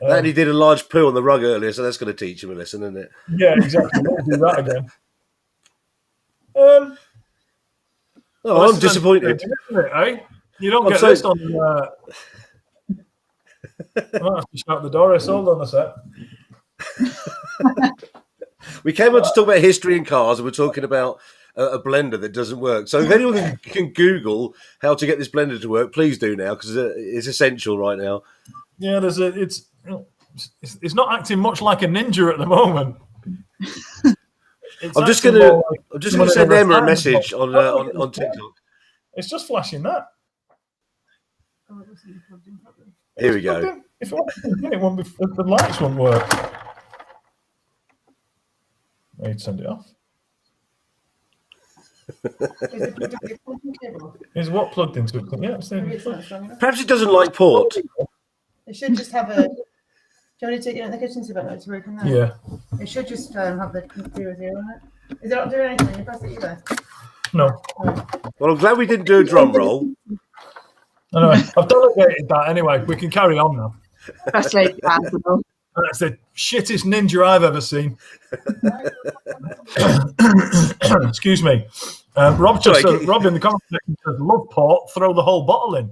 [SPEAKER 2] And he did a large poo on the rug earlier, so that's going to teach him a lesson, isn't it? Yeah,
[SPEAKER 1] exactly. We'll do that again.
[SPEAKER 2] Oh, I'm disappointed.
[SPEAKER 1] Isn't it, eh? You don't get this on. I might have to shut the door. Hold on a sec.
[SPEAKER 2] We came on to talk about history and cars, and we're talking about a blender that doesn't work. So if anyone can Google how to get this blender to work, please do now, because it's essential right now.
[SPEAKER 1] Yeah, it's not acting much like a ninja at the moment.
[SPEAKER 2] I'm just gonna send Emma a message on TikTok.
[SPEAKER 1] It's just flashing that.
[SPEAKER 2] Here we go.
[SPEAKER 1] If the lights won't work, I need to send it off. Is what plugged into it? Yeah,
[SPEAKER 2] perhaps it doesn't like port.
[SPEAKER 4] It should just have a. Do you want to take it in the kitchen to work on that?
[SPEAKER 1] Yeah.
[SPEAKER 4] It should just have the 0 on it. Is it not doing anything? You press it either?
[SPEAKER 1] No.
[SPEAKER 2] Well, I'm glad we didn't do a drum roll.
[SPEAKER 1] Anyway, I've delegated that anyway. We can carry on now.
[SPEAKER 3] That's like Ansible.
[SPEAKER 1] That's the shittest ninja I've ever seen. Excuse me. Rob in the comment section says, "Love port, throw the whole bottle in."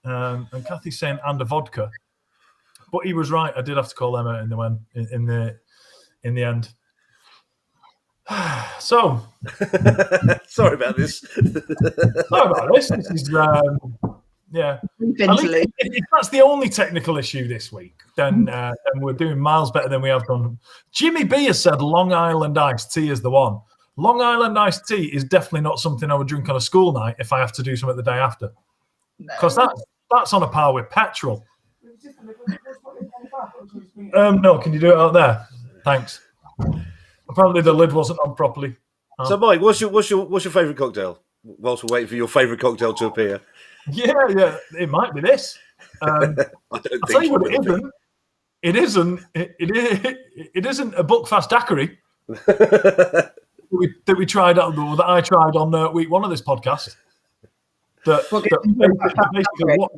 [SPEAKER 1] And Kathy's saying, "And a vodka." But he was right. I did have to call Emma in the end. So,
[SPEAKER 2] sorry about this.
[SPEAKER 1] This is yeah. If that's the only technical issue this week, then we're doing miles better than we have done. Jimmy B has said Long Island iced tea is the one. Long Island iced tea is definitely not something I would drink on a school night if I have to do something the day after, because that's on a par with petrol. No, can you do it out there? Thanks. Apparently the lid wasn't on properly.
[SPEAKER 2] So, Mike, what's your favourite cocktail? Whilst we're waiting for your favourite cocktail to appear.
[SPEAKER 1] Yeah, it might be this.
[SPEAKER 2] I'll
[SPEAKER 1] tell you what it isn't. It isn't a Buckfast daiquiri that we tried out, that I tried on week 1 of this podcast. Basically, what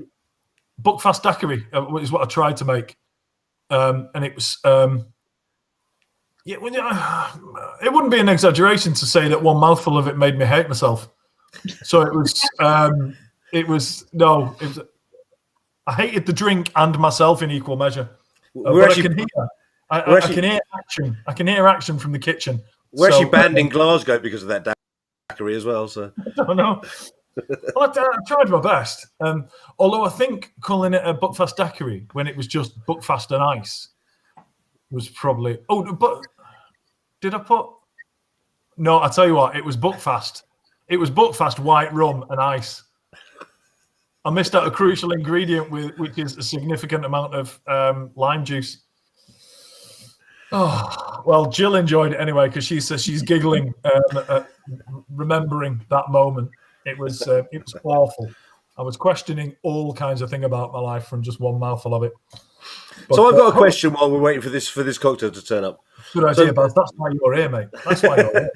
[SPEAKER 1] Buckfast daiquiri is what I tried to make, and it was. It wouldn't be an exaggeration to say that one mouthful of it made me hate myself. So it was. I hated the drink and myself in equal measure. I can hear action. I can hear action from the kitchen.
[SPEAKER 2] We're actually banned in Glasgow because of that daiquiri as well. So
[SPEAKER 1] I don't know. Well, I tried my best. Although I think calling it a Buckfast daiquiri when it was just Buckfast and ice was probably. Oh, but did I put? No, I tell you what, it was Buckfast. It was Buckfast white rum and ice. I missed out a crucial ingredient, which is a significant amount of lime juice. Oh, well, Jill enjoyed it anyway because she says she's giggling, remembering that moment. It was awful. I was questioning all kinds of things about my life from just one mouthful of it. But,
[SPEAKER 2] so I've got a question while we're waiting for this cocktail to turn up.
[SPEAKER 1] Good idea, Baz. That's why you're here, mate. That's why you're here.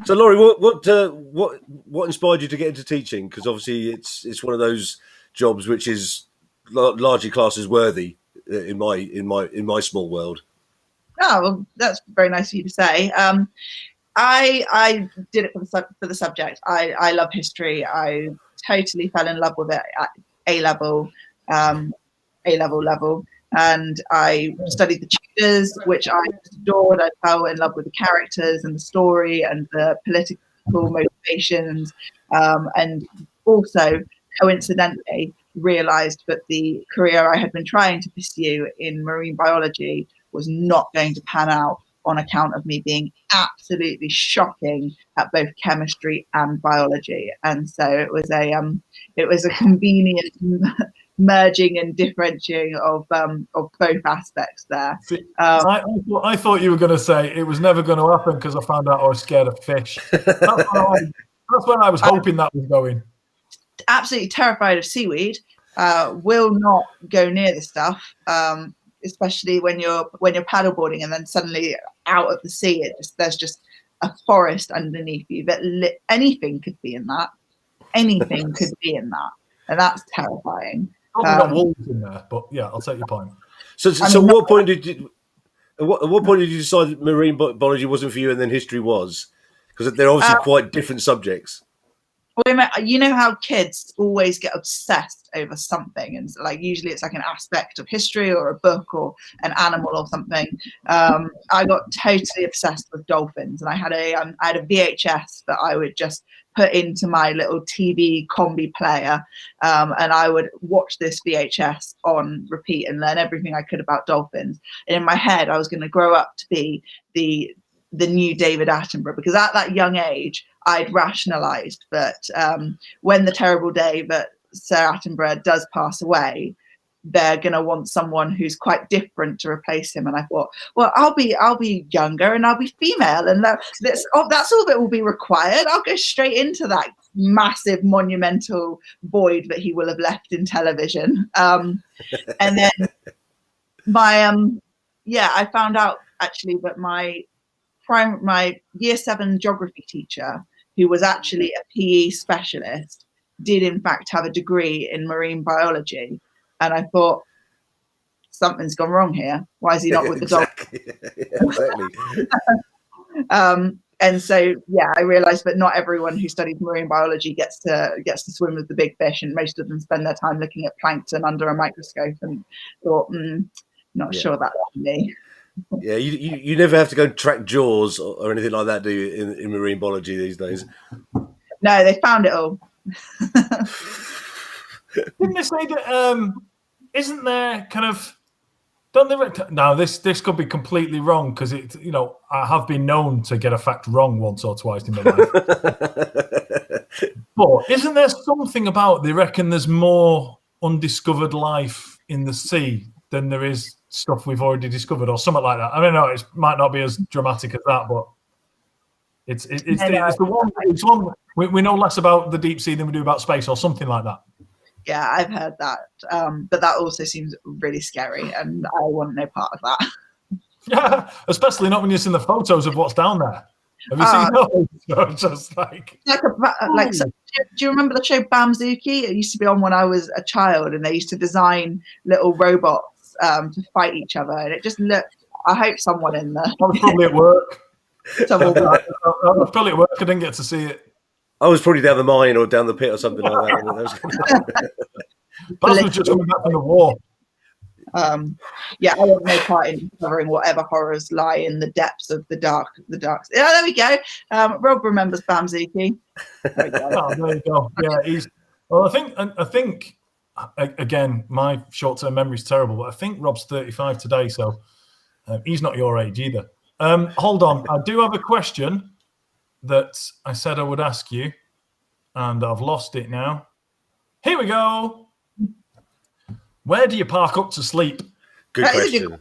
[SPEAKER 2] So, Laurie, what inspired you to get into teaching? Because obviously it's one of those jobs which is largely classed as worthy in my small world.
[SPEAKER 3] Oh, well, that's very nice of you to say. I did it for the subject. I love history. I totally fell in love with it at A-level level. And I studied the Tudors, which I adored. I fell in love with the characters and the story and the political motivations. And also, coincidentally, realised that the career I had been trying to pursue in marine biology was not going to pan out on account of me being absolutely shocking at both chemistry and biology. And so it was a convenient merging and differentiating of both aspects there.
[SPEAKER 1] I thought you were going to say it was never going to happen because I found out I was scared of fish. That's when I was hoping that was going.
[SPEAKER 3] Absolutely terrified of seaweed. Will not go near the stuff. Especially when you're paddleboarding and then suddenly out of the sea, there's just a forest underneath you. But anything could be in that. Anything could be in that, and that's terrifying.
[SPEAKER 1] Probably got wolves in there, but yeah, I'll take your point.
[SPEAKER 2] So at what point did you decide that marine biology wasn't for you, and then history was? Because they're obviously quite different subjects.
[SPEAKER 3] Well, you know how kids always get obsessed over something, and like usually it's like an aspect of history or a book or an animal or something. I got totally obsessed with dolphins, and I had a VHS that I would just put into my little TV combi player, and I would watch this VHS on repeat and learn everything I could about dolphins. And in my head, I was going to grow up to be the new David Attenborough, because at that young age, I'd rationalised that when the terrible day that Sir Attenborough does pass away, they're going to want someone who's quite different to replace him. And I thought, well, I'll be younger and I'll be female, and that's all that will be required. I'll go straight into that massive monumental void that he will have left in television. And then I found out actually that my year 7 geography teacher, who was actually a PE specialist, did in fact have a degree in marine biology. And I thought, something's gone wrong here. Why is he not with the dog?
[SPEAKER 2] Exactly.
[SPEAKER 3] And so, I realized that not everyone who studies marine biology gets to swim with the big fish, and most of them spend their time looking at plankton under a microscope, and thought, not sure that's me.
[SPEAKER 2] Yeah, you never have to go and track jaws or anything like that, do you, in marine biology these days?
[SPEAKER 3] No, they found it all.
[SPEAKER 1] Didn't they say that, isn't there kind of, don't they, now this could be completely wrong, because I have been known to get a fact wrong once or twice in my life. But isn't there something about, they reckon there's more undiscovered life in the sea than there is stuff we've already discovered, or something like that? I don't know. It might not be as dramatic as that, but it's the one we know less about the deep sea than we do about space, or something like that.
[SPEAKER 3] Yeah, I've heard that, but that also seems really scary, and I want no part of that.
[SPEAKER 1] Yeah, especially not when you've seen the photos of what's down there. Have you seen those? Just like
[SPEAKER 3] so, do you remember the show Bamzuki? It used to be on when I was a child, and they used to design little robots to fight each other, and it just looked. I hope someone in there. I
[SPEAKER 1] was probably at work. I
[SPEAKER 3] was
[SPEAKER 1] probably at work. I didn't get to see it.
[SPEAKER 2] I was probably down the mine or down the pit or something like that.
[SPEAKER 1] Baz was just coming back from the war.
[SPEAKER 3] I want no part in covering whatever horrors lie in the depths of the dark. Yeah, there we go. Rob remembers Bamzuki.
[SPEAKER 1] There you go. Yeah, I think again, my short-term memory is terrible, but I think Rob's 35 today, so he's not your age either. Hold on, I do have a question that I said I would ask you, and I've lost it now. Here we go. Where do you park up to sleep?
[SPEAKER 2] Good question.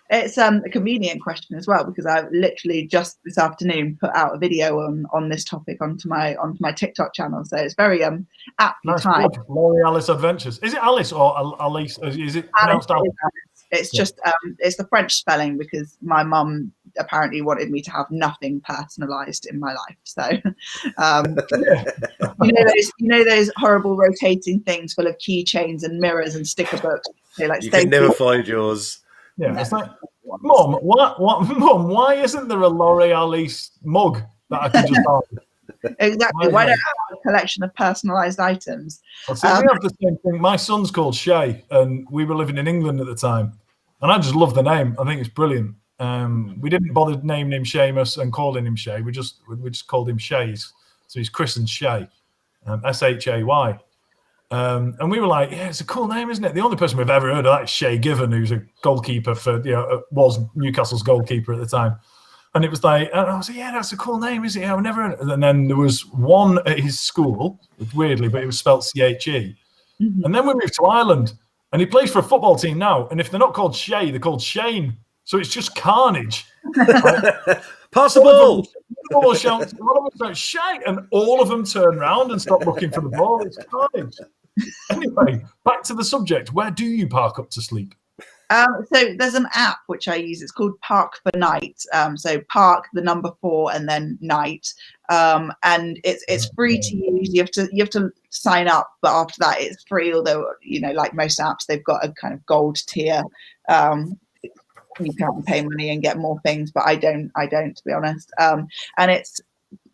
[SPEAKER 3] It's a convenient question as well, because I've literally just this afternoon put out a video on this topic onto my TikTok channel, so it's very aptly timed.
[SPEAKER 1] Laurie Alice Adventures. Is it Alice or Alice? Is it pronounced Alice?
[SPEAKER 3] It's just it's the French spelling, because my mum apparently wanted me to have nothing personalised in my life. So you know those horrible rotating things full of keychains and mirrors and sticker books.
[SPEAKER 2] You can never find yours.
[SPEAKER 1] Yeah, it's like, Mum, Mum, why isn't there a Laurie Alice mug that I can just buy?
[SPEAKER 3] Exactly. Why don't I have a collection of personalised items?
[SPEAKER 1] Well, see, we have the same thing. My son's called Shay, and we were living in England at the time, and I just love the name. I think it's brilliant. We didn't bother naming him Seamus and calling him Shay. We just called him Shays. So he's christened Shay, Shay. And we were like, yeah, it's a cool name, isn't it? The only person we've ever heard of that is Shay Given, who's a goalkeeper was Newcastle's goalkeeper at the time. And it was like, and I was like, yeah, that's a cool name, isn't it? Yeah, I've never heard it. And then there was one at his school, weirdly, but it was spelled CHE. Mm-hmm. And then we moved to Ireland, and he plays for a football team now. And if they're not called Shay, they're called Shane. So it's just carnage.
[SPEAKER 2] Pass the ball.
[SPEAKER 1] One of them shouts, Shay, and all of them turn around and stop looking for the ball. It's carnage. Anyway, back to the subject. Where do you park up to sleep?
[SPEAKER 3] So there's an app which I use. It's called Park for Night. So Park, the number 4, and then Night. And it's free to use. You have to sign up, but after that it's free. Although like most apps, they've got a kind of gold tier. You can pay money and get more things, but I don't, to be honest. And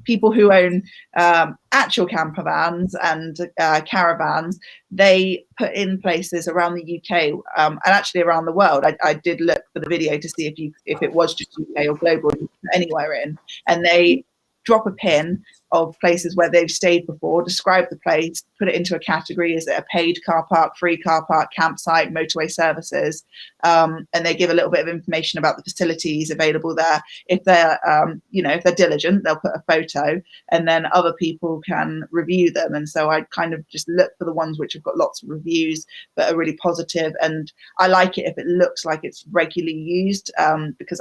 [SPEAKER 3] people who own actual camper vans and caravans, they put in places around the UK and actually around the world. I did look for the video to see if it was just UK or global, anywhere in, and they drop a pin of places where they've stayed before, describe the place, put it into a category. Is it a paid car park, free car park, campsite, motorway services? And they give a little bit of information about the facilities available there. If they're, if they're diligent, they'll put a photo, and then other people can review them. And so I kind of just look for the ones which have got lots of reviews but are really positive. And I like it if it looks like it's regularly used, because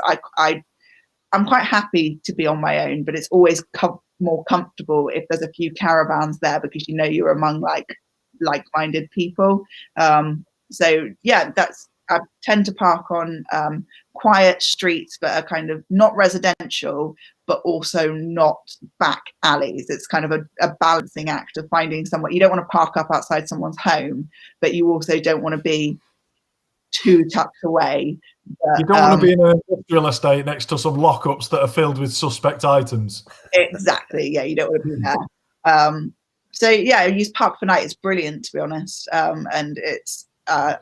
[SPEAKER 3] I'm quite happy to be on my own, but it's always more comfortable if there's a few caravans there, because you're among like-minded people. So yeah, I tend to park on quiet streets that are kind of not residential, but also not back alleys. It's kind of a balancing act of finding somewhere. You don't want to park up outside someone's home, but you also don't want to be too tucked away. But,
[SPEAKER 1] you don't want to be in an industrial estate next to some lockups that are filled with suspect items.
[SPEAKER 3] Exactly. Yeah, you don't want to be there. So yeah, I use Park for Night. It's brilliant, to be honest. And it's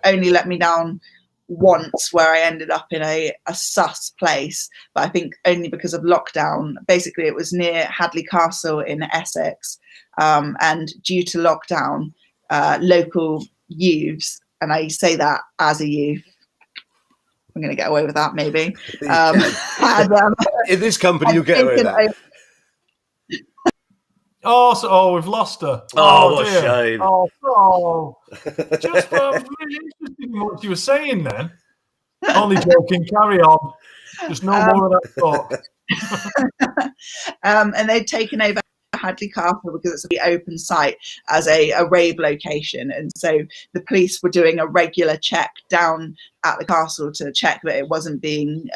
[SPEAKER 3] only let me down once, where I ended up in a sus place, but I think only because of lockdown. Basically, it was near Hadley Castle in Essex, and due to lockdown, local youths, and I say that as a youth, I'm going to get away with that maybe.
[SPEAKER 2] In this company, you'll get away with that.
[SPEAKER 1] We've lost her.
[SPEAKER 2] Oh, what a shame.
[SPEAKER 1] Just really interested in what you were saying then. Only joking, carry on. Just no more of that talk.
[SPEAKER 3] And they'd taken over Hadley Castle because it's a open site as a rave location, and so the police were doing a regular check down at the castle to check that it wasn't being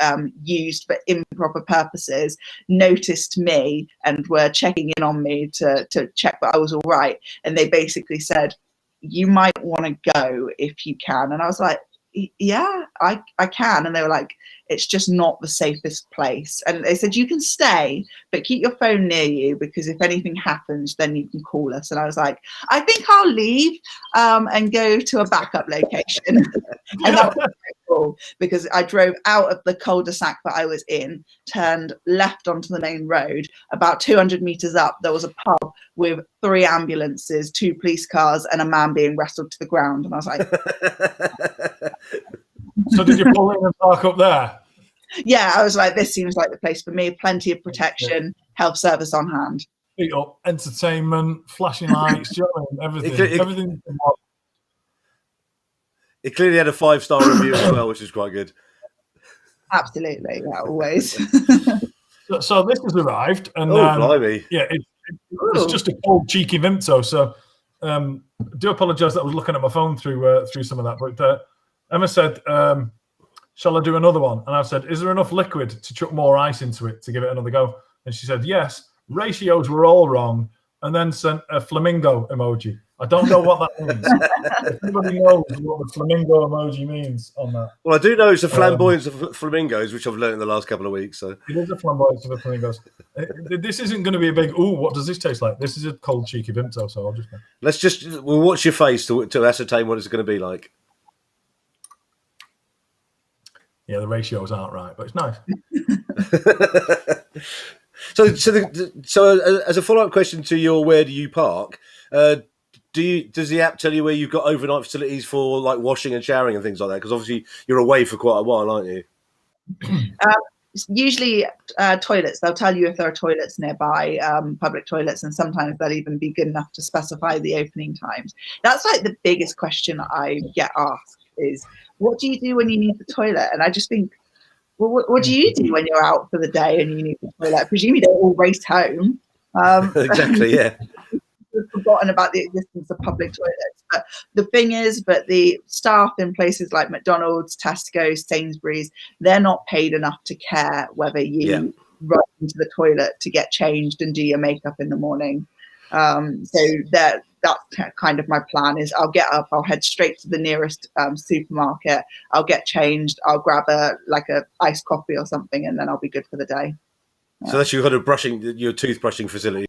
[SPEAKER 3] used for improper purposes. Noticed me and were checking in on me to check that I was all right, and they basically said, you might want to go if you can. And I was like, yeah, I can. And they were like, it's just not the safest place. And they said, you can stay, but keep your phone near you, because if anything happens, then you can call us. And I was like, I think I'll leave and go to a backup location. And that was very cool, because I drove out of the cul-de-sac that I was in, turned left onto the main road. About 200 meters up, there was a pub with 3 ambulances, 2 police cars, and a man being wrestled to the ground. And I was like,
[SPEAKER 1] so did you pull in and park up there?
[SPEAKER 3] Yeah, I was like, this seems like the place for me. Plenty of protection, health service on hand.
[SPEAKER 1] Feet up, entertainment, flashing lights, everything. Everything.
[SPEAKER 2] It clearly had a 5-star review as well, which is quite good.
[SPEAKER 3] Absolutely, yeah, always.
[SPEAKER 1] So this has arrived, and
[SPEAKER 2] blimey.
[SPEAKER 1] Yeah, it's just a cold, cheeky Vimto. So I do apologise that I was looking at my phone through some of that, but Emma said, shall I do another one? And I said, is there enough liquid to chuck more ice into it to give it another go? And she said, yes, ratios were all wrong, and then sent a flamingo emoji. I don't know what that means. If anybody knows what the flamingo emoji means on that.
[SPEAKER 2] Well, I do know it's a flamboyance of flamingos, which I've learned in the last couple of weeks. So
[SPEAKER 1] it is a flamboyance of the flamingos. This isn't going to be a big, what does this taste like? This is a cold, cheeky Vimto, so I'll just...
[SPEAKER 2] We'll watch your face to ascertain what it's going to be like.
[SPEAKER 1] Yeah, the ratios aren't right, but it's nice.
[SPEAKER 2] So as a follow-up question to your where do you park, does the app tell you where you've got overnight facilities for like washing and showering and things like that? Because obviously you're away for quite a while, aren't you?
[SPEAKER 3] Usually toilets. They'll tell you if there are toilets nearby, public toilets, and sometimes they'll even be good enough to specify the opening times. That's like the biggest question I get asked is, what do you do when you need the toilet? And I just think, well, what do you do when you're out for the day and you need the toilet? I presume you don't all race home.
[SPEAKER 2] Exactly, yeah.
[SPEAKER 3] We've forgotten about the existence of public toilets. But the thing is, the staff in places like McDonald's, Tesco, Sainsbury's, they're not paid enough to care whether you run into the toilet to get changed and do your makeup in the morning. So that's kind of my plan is I'll get up, I'll head straight to the nearest supermarket, I'll get changed, I'll grab a iced coffee or something, and then I'll be good for the day.
[SPEAKER 2] So that's your kind of your toothbrushing facility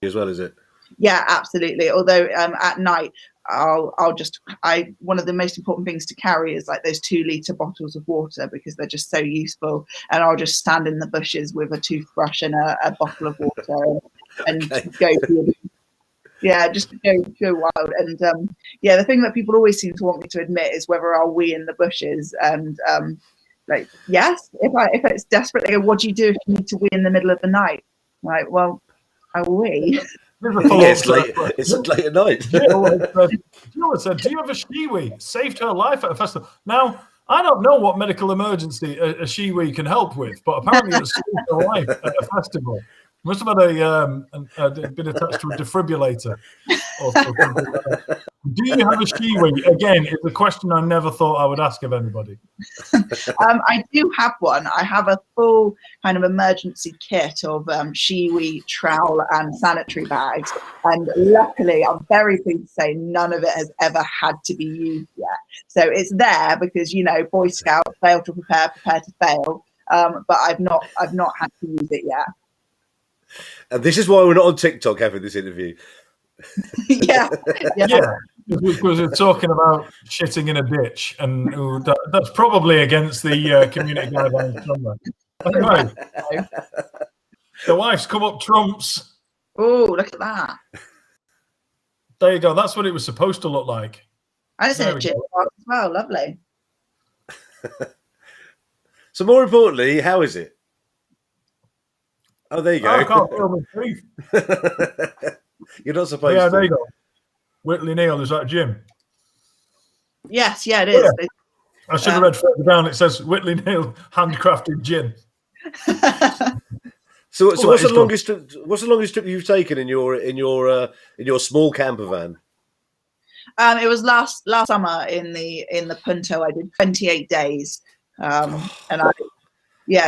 [SPEAKER 2] as well, is it?
[SPEAKER 3] Yeah, absolutely. Although at night, one of the most important things to carry is like those 2-litre bottles of water, because they're just so useful. And I'll just stand in the bushes with a toothbrush and a bottle of water and go through. Yeah, just go wild. And the thing that people always seem to want me to admit is whether I'll wee in the bushes. And like, yes, if it's desperate, they go, what do you do if you need to wee in the middle of the night? Like, well, I will wee.
[SPEAKER 2] It's late at night.
[SPEAKER 1] Do you know what said? Do you have a shiwi? Saved her life at a festival. Now, I don't know what medical emergency a shiwi can help with, but apparently it saved her life at a festival. Must have had been attached to a defibrillator. Or do you have a shiwi? Again, it's a question I never thought I would ask of anybody.
[SPEAKER 3] I do have one. I have a full kind of emergency kit of shiwi, trowel, and sanitary bags. And luckily, I'm very pleased to say none of it has ever had to be used yet. So it's there because, you know, Boy Scouts, fail to prepare, prepare to fail. But I've not had to use it yet.
[SPEAKER 2] And this is why we're not on TikTok having this interview.
[SPEAKER 3] yeah.
[SPEAKER 1] Because we're talking about shitting in a ditch, and that's probably against the community guidelines. Anyway, the wife's come up trumps.
[SPEAKER 3] Oh, look at that.
[SPEAKER 1] There you go. That's what it was supposed to look like.
[SPEAKER 3] And it's in a gin box as well. Lovely.
[SPEAKER 2] So more importantly, how is it? Oh, there you go.
[SPEAKER 1] I can't feel my teeth.
[SPEAKER 2] You're not supposed to.
[SPEAKER 1] Yeah, there you go. Whitley Neal, is that Jim?
[SPEAKER 3] Yes, yeah, it is.
[SPEAKER 1] Yeah. I should have read further down. It says Whitley Neal handcrafted gin.
[SPEAKER 2] So what's the longest trip? What's the longest trip you've taken in your small camper van?
[SPEAKER 3] It was last summer in the Punto. I did 28 days, and I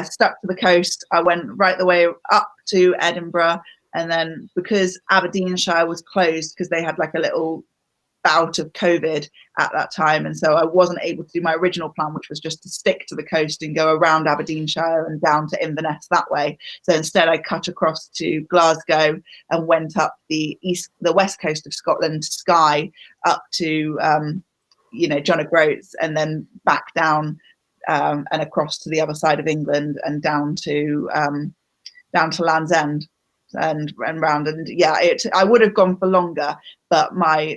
[SPEAKER 3] stuck to the coast. I went right the way up to Edinburgh, and then because Aberdeenshire was closed because they had like a little bout of COVID at that time, and so I wasn't able to do my original plan, which was just to stick to the coast and go around Aberdeenshire and down to Inverness that way. So instead I cut across to Glasgow and went up the west coast of Scotland to Skye, up to John O'Groats, and then back down and across to the other side of England and down to Land's End and round. And I would have gone for longer, but my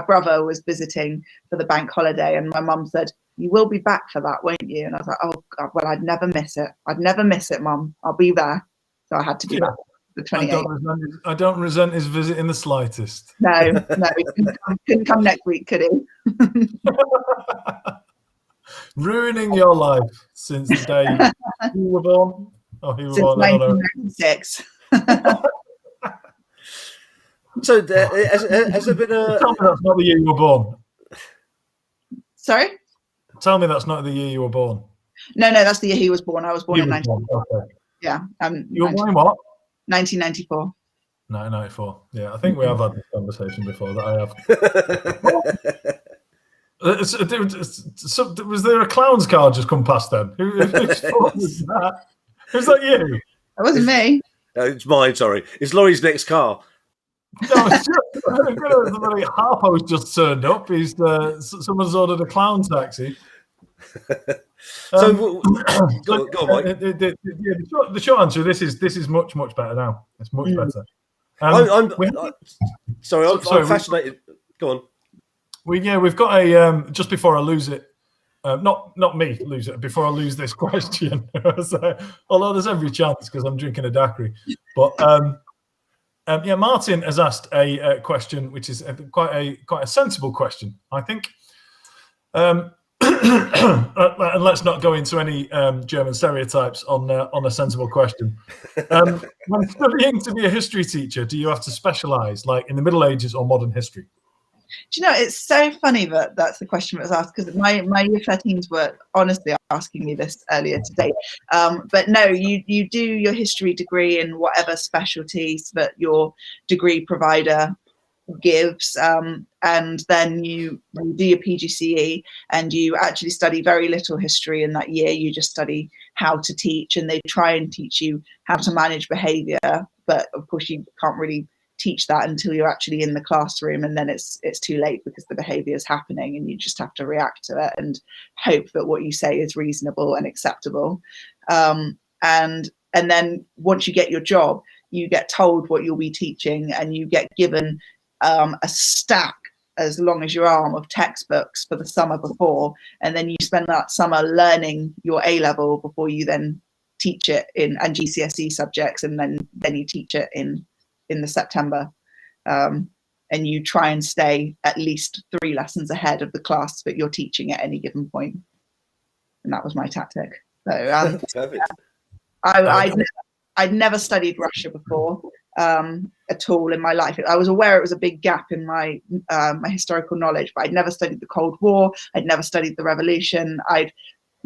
[SPEAKER 3] brother was visiting for the bank holiday, and my mum said, "You will be back for that, won't you?" And I was like, "Oh God, well, I'd never miss it, Mum. I'll be there." So I had to be back for 28.
[SPEAKER 1] I don't resent his visit in the slightest.
[SPEAKER 3] No, he couldn't come next week, could he?
[SPEAKER 2] Ruining your life since the day you were born. Oh, he was
[SPEAKER 3] since
[SPEAKER 2] born.
[SPEAKER 3] 1996.
[SPEAKER 2] So, has there been a?
[SPEAKER 1] Tell me that's not the year you were born.
[SPEAKER 3] Sorry?
[SPEAKER 1] Tell me that's not the year you were born.
[SPEAKER 3] No, that's the year he was born. I was born in 1994.
[SPEAKER 1] Okay.
[SPEAKER 3] Yeah.
[SPEAKER 1] You were born in what?
[SPEAKER 3] 1994.
[SPEAKER 1] 1994. Yeah, I think we have had this conversation before. That I have. Was there a clown's car just come past then? Whose fault was that? Was that you?
[SPEAKER 3] That wasn't me.
[SPEAKER 2] It's mine, sorry. It's Laurie's next car.
[SPEAKER 1] No, it's just Harpo's just turned up. He's someone's ordered a clown taxi.
[SPEAKER 2] So go on, Mike.
[SPEAKER 1] The short answer. This is much better now. It's much better.
[SPEAKER 2] I'm fascinated. Go on.
[SPEAKER 1] We've got a just before I lose it. Not me lose it before I lose this question. Although there's every chance because I'm drinking a daiquiri. But Martin has asked a question which is quite a sensible question, I think. And let's not go into any German stereotypes on a sensible question. When studying to be a history teacher, do you have to specialise, like in the Middle Ages or modern history?
[SPEAKER 3] Do you know, it's so funny that that's the question that was asked, because my year 13s were honestly asking me this earlier today. But no, you do your history degree in whatever specialties that your degree provider gives, and then you do your PGCE, and you actually study very little history in that year. You just study how to teach, and they try and teach you how to manage behavior. But of course, you can't really teach that until you're actually in the classroom, and then it's too late because the behavior is happening, and you just have to react to it and hope that what you say is reasonable and acceptable. And then once you get your job, you get told what you'll be teaching, and you get given a stack as long as your arm of textbooks for the summer before, and then you spend that summer learning your A level before you then teach it and GCSE subjects, and then you teach it in the September, and you try and stay at least 3 lessons ahead of the class that you're teaching at any given point. And that was my tactic. So I'd never studied Russia before at all in my life. I was aware it was a big gap in my my historical knowledge, but I'd never studied the Cold War. I'd never studied the Revolution. I'd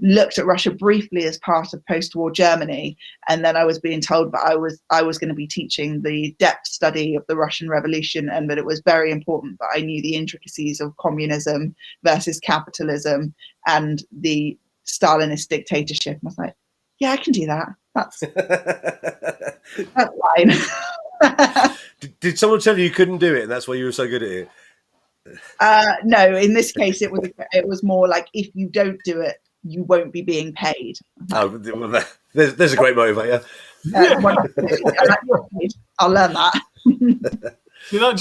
[SPEAKER 3] looked at Russia briefly as part of post-war Germany, and then I was being told that I was going to be teaching the depth study of the Russian Revolution, and that it was very important that I knew the intricacies of communism versus capitalism and the Stalinist dictatorship. And I was like, yeah, I can do that. That's fine.
[SPEAKER 2] Did someone tell you couldn't do it, and that's why you were so good at it?
[SPEAKER 3] No, in this case, it was more like, if you don't do it, you won't be being paid.
[SPEAKER 2] Oh, well, there's a great motivator.
[SPEAKER 3] I'll learn that.
[SPEAKER 1] See, that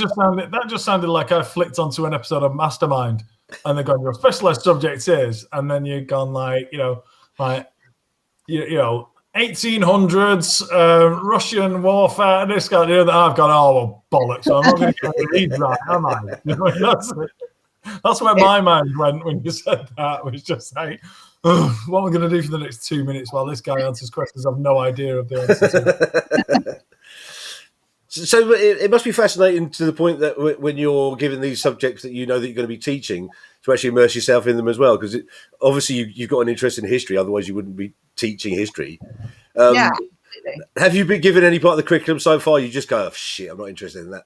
[SPEAKER 1] just sounded like I flicked onto an episode of Mastermind, and they're going, your specialized subject is, and then you've gone like 1800s Russian warfare, and this guy, and I've gone, oh well, bollocks! So I'm not going to read that, am I? That's where my mind went when you said that. It was just like, what am I going to do for the next 2 minutes while this guy answers questions I've no idea of the answer to?
[SPEAKER 2] So it must be fascinating to the point that when you're given these subjects that you know that you're going to be teaching, to actually immerse yourself in them as well, because obviously you've got an interest in history, otherwise you wouldn't be teaching history.
[SPEAKER 3] Yeah, absolutely.
[SPEAKER 2] Have you been given any part of the curriculum so far? You just go, oh shit, I'm not interested in that.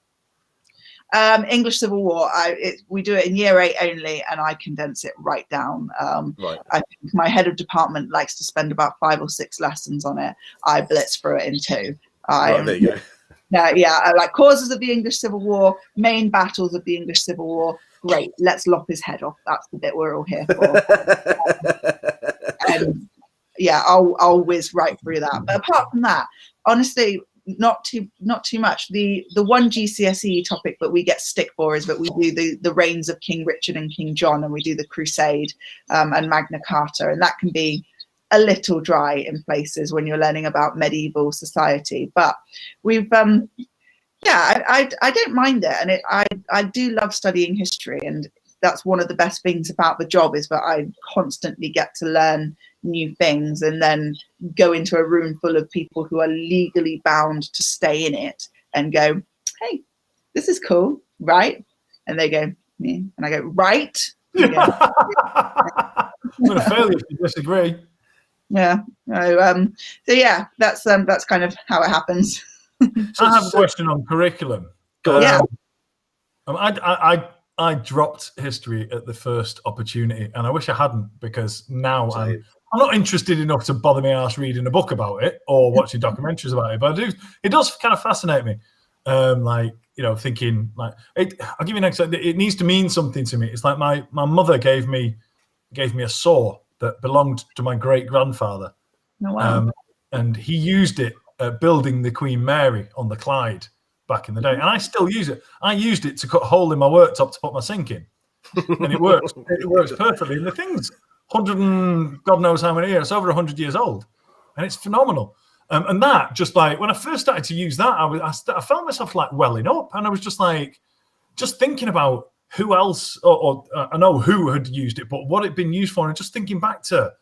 [SPEAKER 3] English Civil War, we do it in year 8 only, and I condense it right down.
[SPEAKER 2] Right.
[SPEAKER 3] I think my head of department likes to spend about 5 or 6 lessons on it. I blitz through it in 2.
[SPEAKER 2] There you go.
[SPEAKER 3] I like causes of the English Civil War, main battles of the English Civil War. Great, let's lop his head off. That's the bit we're all here for. I'll whiz right through that. But apart from that, honestly, not too much. The one GCSE topic that we get stick for is that we do the reigns of King Richard and King John, and we do the Crusade and Magna Carta, and that can be a little dry in places when you're learning about medieval society. But we've I don't mind it, and I do love studying history, and that's one of the best things about the job, is that I constantly get to learn new things and then go into a room full of people who are legally bound to stay in it and go, hey, this is cool, right? And they go, yeah. And I go, right?
[SPEAKER 1] I'm going to fail you if you disagree.
[SPEAKER 3] Yeah. So yeah, that's kind of how it happens.
[SPEAKER 1] So I have a question on curriculum.
[SPEAKER 3] Yeah.
[SPEAKER 1] I dropped history at the first opportunity, and I wish I hadn't, because now I'm not interested enough to bother my arse reading a book about it or watching documentaries about it. But it does kind of fascinate me. Thinking like I'll give you an example. It needs to mean something to me. It's like my mother gave me a saw that belonged to my great grandfather.
[SPEAKER 3] Oh, wow.
[SPEAKER 1] And he used it building the Queen Mary on the Clyde back in the day, and I still use it. I used it to cut a hole in my worktop to put my sink in, and it works. It works perfectly. And the thing's 100 and God knows how many years. It's over 100 years old, and it's phenomenal. And that, just like when I first started to use that, I felt myself like welling up, and I was just thinking about who else, or I know who had used it, but what it'd been used for, and just thinking back to,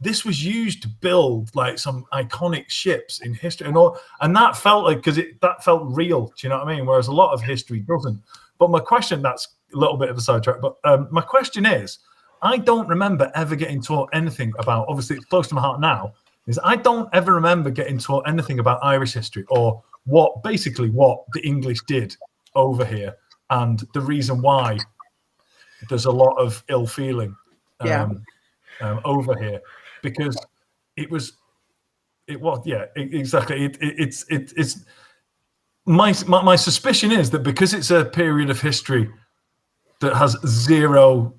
[SPEAKER 1] this was used to build like some iconic ships in history and all, and that felt like, that felt real. Do you know what I mean? Whereas a lot of history doesn't. But my question, that's a little bit of a sidetrack, but my question is, I don't remember ever getting taught anything about, obviously it's close to my heart now, is I don't ever remember getting taught anything about Irish history, or what the English did over here, and the reason why there's a lot of ill feeling over here. Because it was It was, yeah, exactly. It's my suspicion is that because it's a period of history that has zero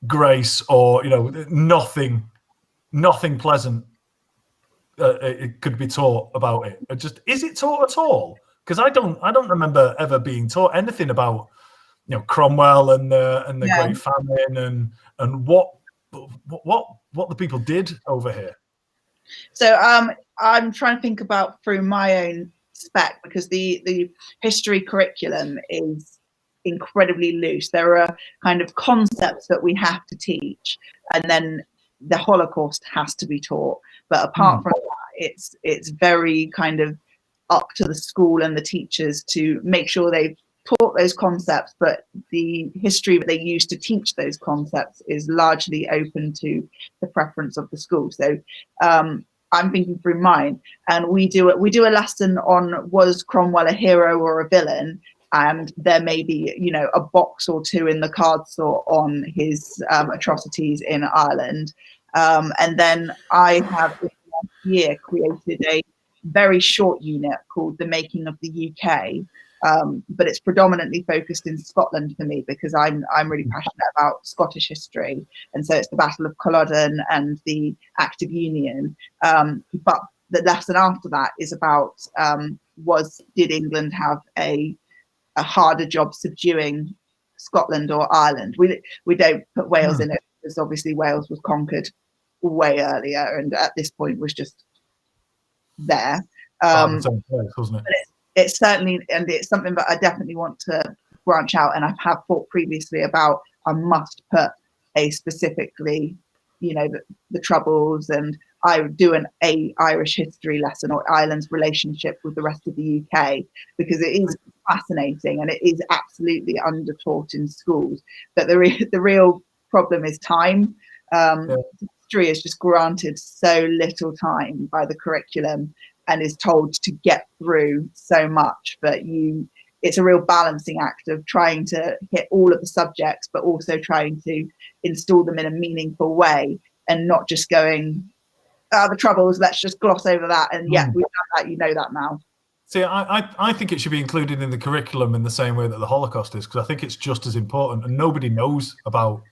[SPEAKER 1] grace or nothing pleasant it could be taught about it. Is it taught at all? Because I don't remember ever being taught anything about Cromwell and the Great Famine and what the people did over here.
[SPEAKER 3] So I'm trying to think about through my own spec, because the history curriculum is incredibly loose. There are kind of concepts that we have to teach, and then the Holocaust has to be taught. But apart from that, it's very kind of up to the school and the teachers to make sure they've taught those concepts, but the history that they use to teach those concepts is largely open to the preference of the school. So I'm thinking through mine, and we do a lesson on, was Cromwell a hero or a villain? And there may be, a box or two in the card store on his atrocities in Ireland. And then I have this last year created a very short unit called The Making of the UK. But it's predominantly focused in Scotland for me, because I'm really passionate about Scottish history, and so it's the Battle of Culloden and the Act of Union. But the lesson after that is about did England have a harder job subduing Scotland or Ireland? We don't put Wales in it, because obviously Wales was conquered way earlier, and at this point was just there.
[SPEAKER 1] Wasn't it?
[SPEAKER 3] It's certainly, and it's something that I definitely want to branch out, and I have thought previously about, I must put a specifically, the Troubles, and I would do an Irish history lesson, or Ireland's relationship with the rest of the UK, because it is fascinating and it is absolutely undertaught in schools. But the real problem is time. History is just granted so little time by the curriculum, and is told to get through so much, but it's a real balancing act of trying to hit all of the subjects, but also trying to install them in a meaningful way, and not just going, the Troubles, let's just gloss over that, and we've done that, that now.
[SPEAKER 1] See, I think it should be included in the curriculum in the same way that the Holocaust is, because I think it's just as important, and nobody knows about,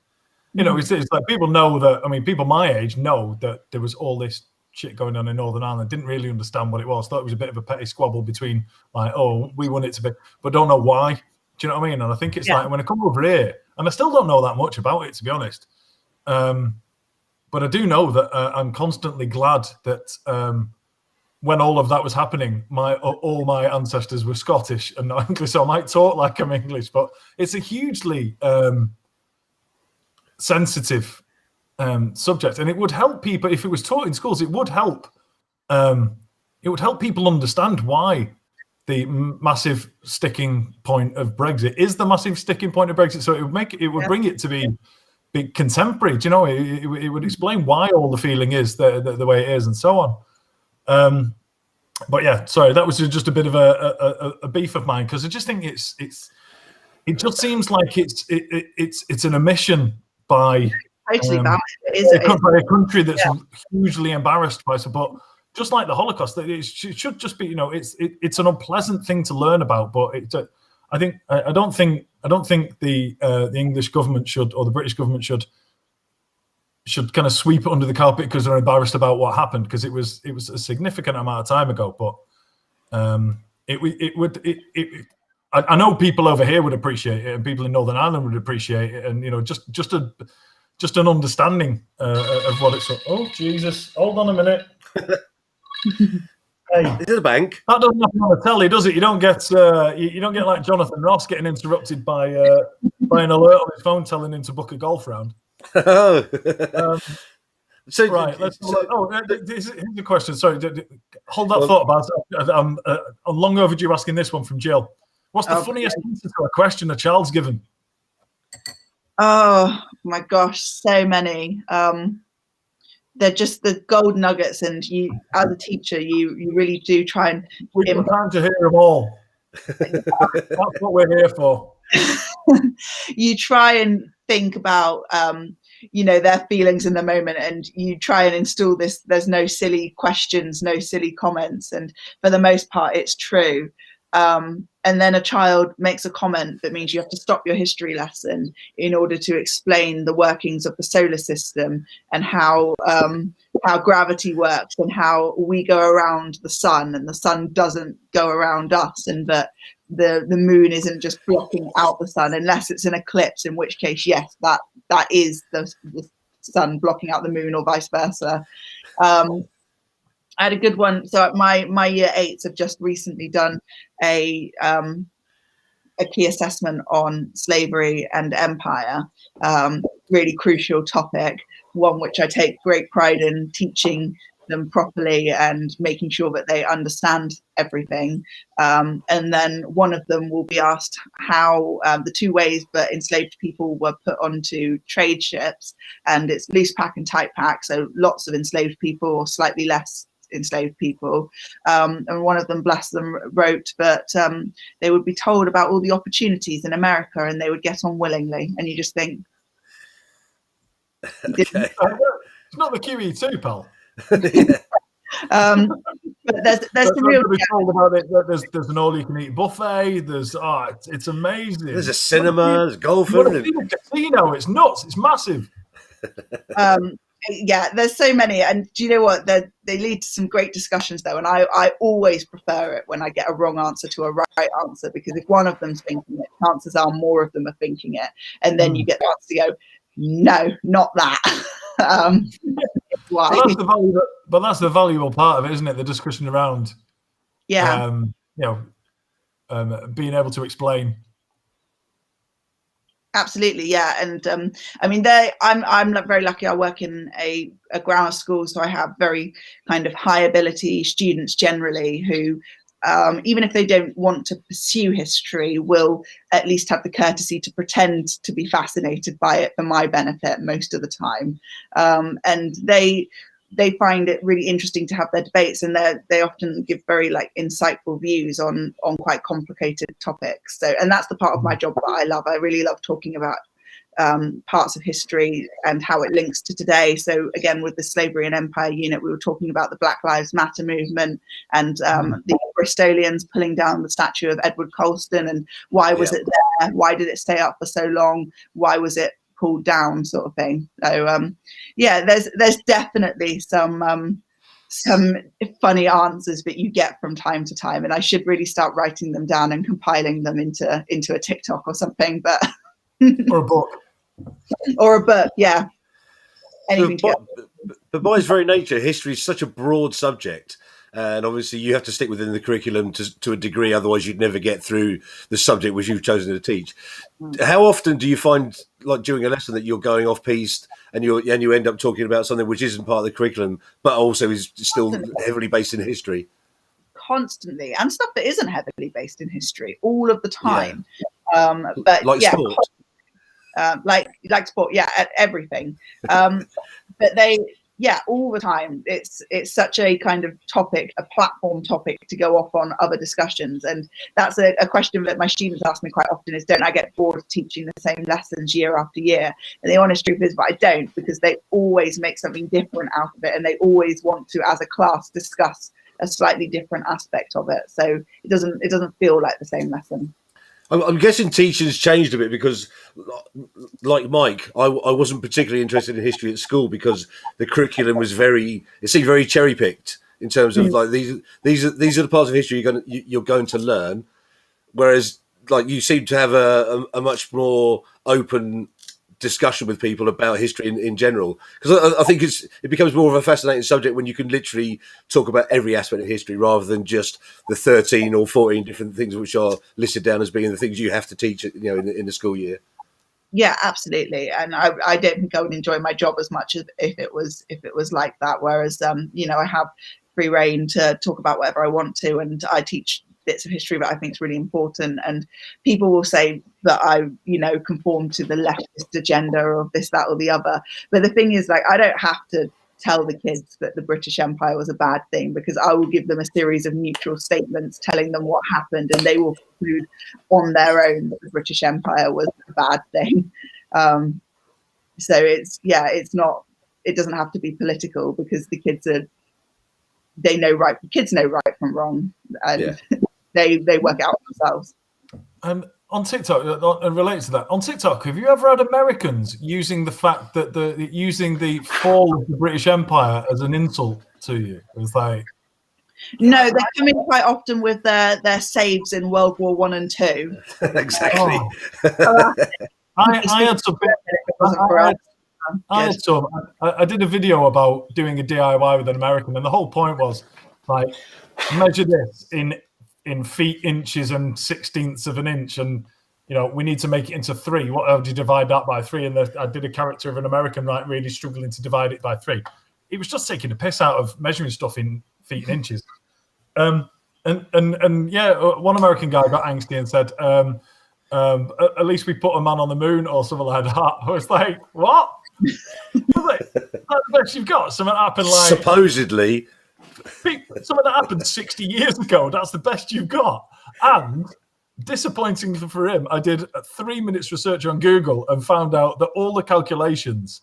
[SPEAKER 1] it's like people know that, people my age know that there was all this shit going on in Northern Ireland, didn't really understand what it was, thought it was a bit of a petty squabble between, like, oh, we want it to be, but don't know why. Do you know what I mean? And I think it's like, when I come over here, and I still don't know that much about it, to be honest, but I do know that I'm constantly glad that when all of that was happening, all my ancestors were Scottish and not English, so I might talk like I'm English, but it's a hugely sensitive subject, and it would help people if it was taught in schools. It would help people understand why the massive sticking point of Brexit is the massive sticking point of Brexit. So it would bring it to be contemporary. Do you know? It would explain why all the feeling is the way it is, and so on. But yeah, sorry, that was just a bit of a beef of mine, because I just think it just seems like it's an omission by.
[SPEAKER 3] Totally valid.
[SPEAKER 1] By a country that's hugely embarrassed by it. But just like the Holocaust, it should just be, it's an unpleasant thing to learn about. But I don't think the English government should, or the British government should kind of sweep it under the carpet because they're embarrassed about what happened, because it was a significant amount of time ago. But I know people over here would appreciate it, and people in Northern Ireland would appreciate it, and just an understanding of what it's. Oh Jesus! Hold on a minute. Hey,
[SPEAKER 2] is it a bank?
[SPEAKER 1] That doesn't happen on the telly, does it? You don't get like Jonathan Ross getting interrupted by an alert on his phone telling him to book a golf round.
[SPEAKER 2] Right.
[SPEAKER 1] Here's a question. Sorry, hold that thought about it. I'm long overdue asking this one from Jill. What's the funniest answer to a question a child's given?
[SPEAKER 3] Oh my gosh, so many. They're just the gold nuggets, and you, as a teacher, you really do try and.
[SPEAKER 1] We have time to hear them all. That's what we're here for.
[SPEAKER 3] You try and think about their feelings in the moment, and you try and install this, there's no silly questions, no silly comments, and for the most part it's true. And then a child makes a comment that means you have to stop your history lesson in order to explain the workings of the solar system and how gravity works and how we go around the sun and the sun doesn't go around us, and that the moon isn't just blocking out the sun unless it's an eclipse, in which case, yes, that is the sun blocking out the moon, or vice versa. I had a good one. So my year 8s have just recently done a key assessment on slavery and empire. Really crucial topic, one which I take great pride in teaching them properly and making sure that they understand everything. And then one of them will be asked how the 2 ways that enslaved people were put onto trade ships, and it's loose pack and tight pack, so lots of enslaved people or slightly less enslaved people. And one of them, bless them, wrote that they would be told about all the opportunities in America and they would get on willingly. And you just think,
[SPEAKER 2] Okay.
[SPEAKER 1] It's not the QE2, pal.
[SPEAKER 3] but there's some real
[SPEAKER 1] told about it. There's an all-you-can-eat buffet. It's amazing.
[SPEAKER 2] There's a cinema, there's golf.
[SPEAKER 1] You want to see the casino? It's nuts. It's massive.
[SPEAKER 3] Yeah, there's so many, and do you know what? They lead to some great discussions though, and I always prefer it when I get a wrong answer to a right answer, because if one of them's thinking it, chances are more of them are thinking it, and then you get the answer to go, no, not that. Why?
[SPEAKER 1] But that's the valuable part of it, isn't it? The discussion around, being able to explain.
[SPEAKER 3] Absolutely, yeah. And I mean, I'm very lucky. I work in a grammar school, so I have very kind of high ability students generally who, even if they don't want to pursue history, will at least have the courtesy to pretend to be fascinated by it for my benefit most of the time. And they find it really interesting to have their debates, and they often give very insightful views on quite complicated topics. So, and that's the part of my job that I love. I really love talking about parts of history and how it links to today. So again, with the slavery and empire unit, we were talking about the Black Lives Matter movement and the Bristolians pulling down the statue of Edward Colston, and why was it there? Why did it stay up for so long? Why was it pulled down, sort of thing? So there's definitely some funny answers that you get from time to time, and I should really start writing them down and compiling them into a TikTok or something, but
[SPEAKER 1] or a book.
[SPEAKER 3] Or a book, yeah. Anything
[SPEAKER 2] but by its very nature, history is such a broad subject, and obviously you have to stick within the curriculum to a degree, otherwise you'd never get through the subject which you've chosen to teach. How often do you find, during a lesson, that you're going off piste and you end up talking about something which isn't part of the curriculum but also is still heavily based in history?
[SPEAKER 3] Constantly, and stuff that isn't heavily based in history all of the time. But
[SPEAKER 2] sport.
[SPEAKER 3] Like sport, everything. But all the time. It's such a kind of topic, a platform topic to go off on other discussions. And that's a question that my students ask me quite often is, don't I get bored of teaching the same lessons year after year? And the honest truth is, but I don't, because they always make something different out of it, and they always want to, as a class, discuss a slightly different aspect of it. So it doesn't feel like the same lesson.
[SPEAKER 2] I'm guessing teaching's changed a bit, because, like Mike, I wasn't particularly interested in history at school because the curriculum was it seemed very cherry picked in terms of these are the parts of history you're going to learn, whereas you seem to have a much more open discussion with people about history in general, because I think it becomes more of a fascinating subject when you can literally talk about every aspect of history rather than just the 13 or 14 different things which are listed down as being the things you have to teach in the school year.
[SPEAKER 3] Yeah, absolutely. And I don't think I would enjoy my job as much as if it was like that, whereas I have free reign to talk about whatever I want to, and I teach bits of history that I think is really important, and people will say that I conform to the leftist agenda of this, that or the other, but the thing is, I don't have to tell the kids that the British Empire was a bad thing, because I will give them a series of neutral statements telling them what happened, and they will conclude on their own that the British Empire was a bad thing. So it's not. It doesn't have to be political because the kids know right. Kids know right from wrong, and they work it out themselves.
[SPEAKER 1] And on TikTok, and related to that, on TikTok, have you ever had Americans using the fact that using the fall of the British Empire as an insult to you? It was like,
[SPEAKER 3] no, they come in quite often with their saves in World War I and II.
[SPEAKER 2] Exactly.
[SPEAKER 1] I had some. I did a video about doing a DIY with an American, and the whole point was like, measure this in feet, inches, and 16ths of an inch, and we need to make it into 3. What do you divide that by 3? And I did a character of an American, right, really struggling to divide it by 3. It was just taking the piss out of measuring stuff in feet and inches. One American guy got angsty and said, at least we put a man on the moon or something like that. I was like, what? That's the best you've got. Something happened
[SPEAKER 2] supposedly.
[SPEAKER 1] Something that happened 60 years ago. That's the best you've got. And disappointing for him, I did 3 minutes research on Google and found out that all the calculations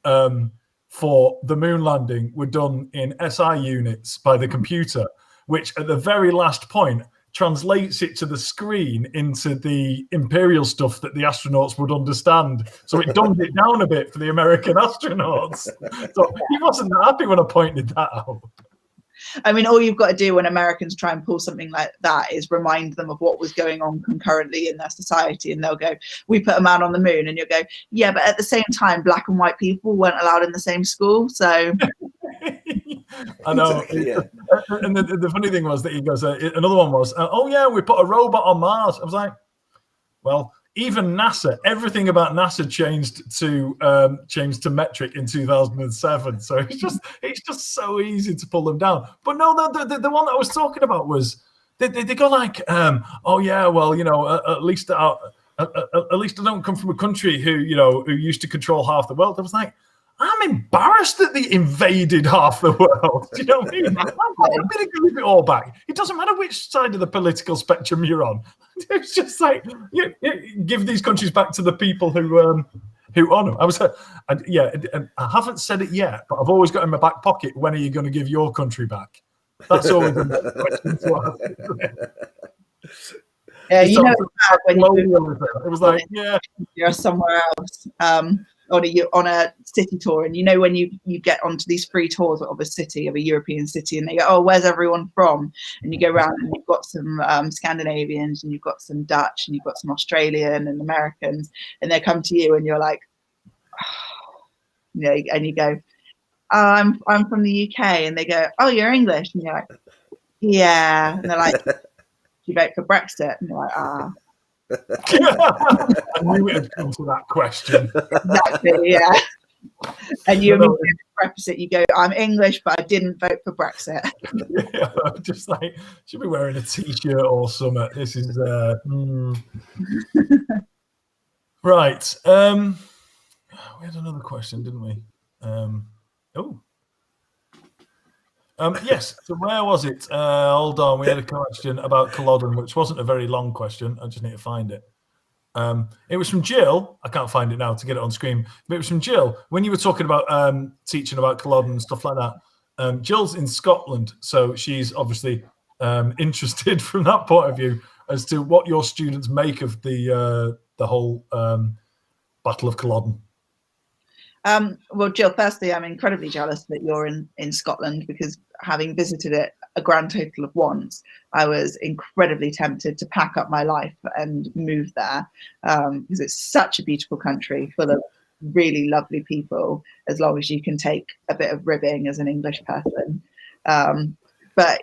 [SPEAKER 1] for the moon landing were done in SI units by the computer, which at the very last point translates it to the screen into the imperial stuff that the astronauts would understand. So it dumbed it down a bit for the American astronauts. So he wasn't that happy when I pointed that out.
[SPEAKER 3] I mean, all you've got to do when Americans try and pull something like that is remind them of what was going on concurrently in their society. And they'll go, we put a man on the moon. And you'll go, yeah, but at the same time, black and white people weren't allowed in the same school. So...
[SPEAKER 1] I know.
[SPEAKER 2] Exactly, yeah.
[SPEAKER 1] And the funny thing was that he goes, another one was, we put a robot on Mars. I was like, well, even NASA, everything about NASA changed to metric in 2007. So it's just so easy to pull them down. But no, the one that I was talking about was they go like, at least I don't come from a country who used to control half the world. I was like, I'm embarrassed that they invaded half the world. Do you know what I mean? I'm going to give it all back. It doesn't matter which side of the political spectrum you're on. It's just like, give these countries back to the people who own them. I haven't said it yet, but I've always got in my back pocket, when are you going to give your country back? That's always the question to ask.
[SPEAKER 3] Yeah,
[SPEAKER 1] it was like,
[SPEAKER 3] you're somewhere else. On a city tour, and when you get onto these free tours of a city, of a European city, and they go, oh, where's everyone from? And you go around and you've got some Scandinavians, and you've got some Dutch, and you've got some Australian and Americans, and they come to you and you're like, and you go, I'm from the UK, and they go, oh, you're English, and you're like, yeah, and they're like, do you vote for Brexit? And you're like, ah.
[SPEAKER 1] I knew it had come to that question.
[SPEAKER 3] Exactly, yeah. And you preface it, you go, I'm English, but I didn't vote for Brexit.
[SPEAKER 1] Just like, should be wearing a t-shirt or something. This is right. We had another question, didn't we? Yes. So where was it? Hold on. We had a question about Culloden, which wasn't a very long question. I just need to find it. It was from Jill. I can't find it now to get it on screen. But it was from Jill. When you were talking about teaching about Culloden and stuff like that, Jill's in Scotland. So she's obviously interested from that point of view as to what your students make of the whole Battle of Culloden.
[SPEAKER 3] Well, Jill, firstly, I'm incredibly jealous that you're in Scotland, because having visited it a grand total of once, I was incredibly tempted to pack up my life and move there, because it's such a beautiful country full of really lovely people, as long as you can take a bit of ribbing as an English person. But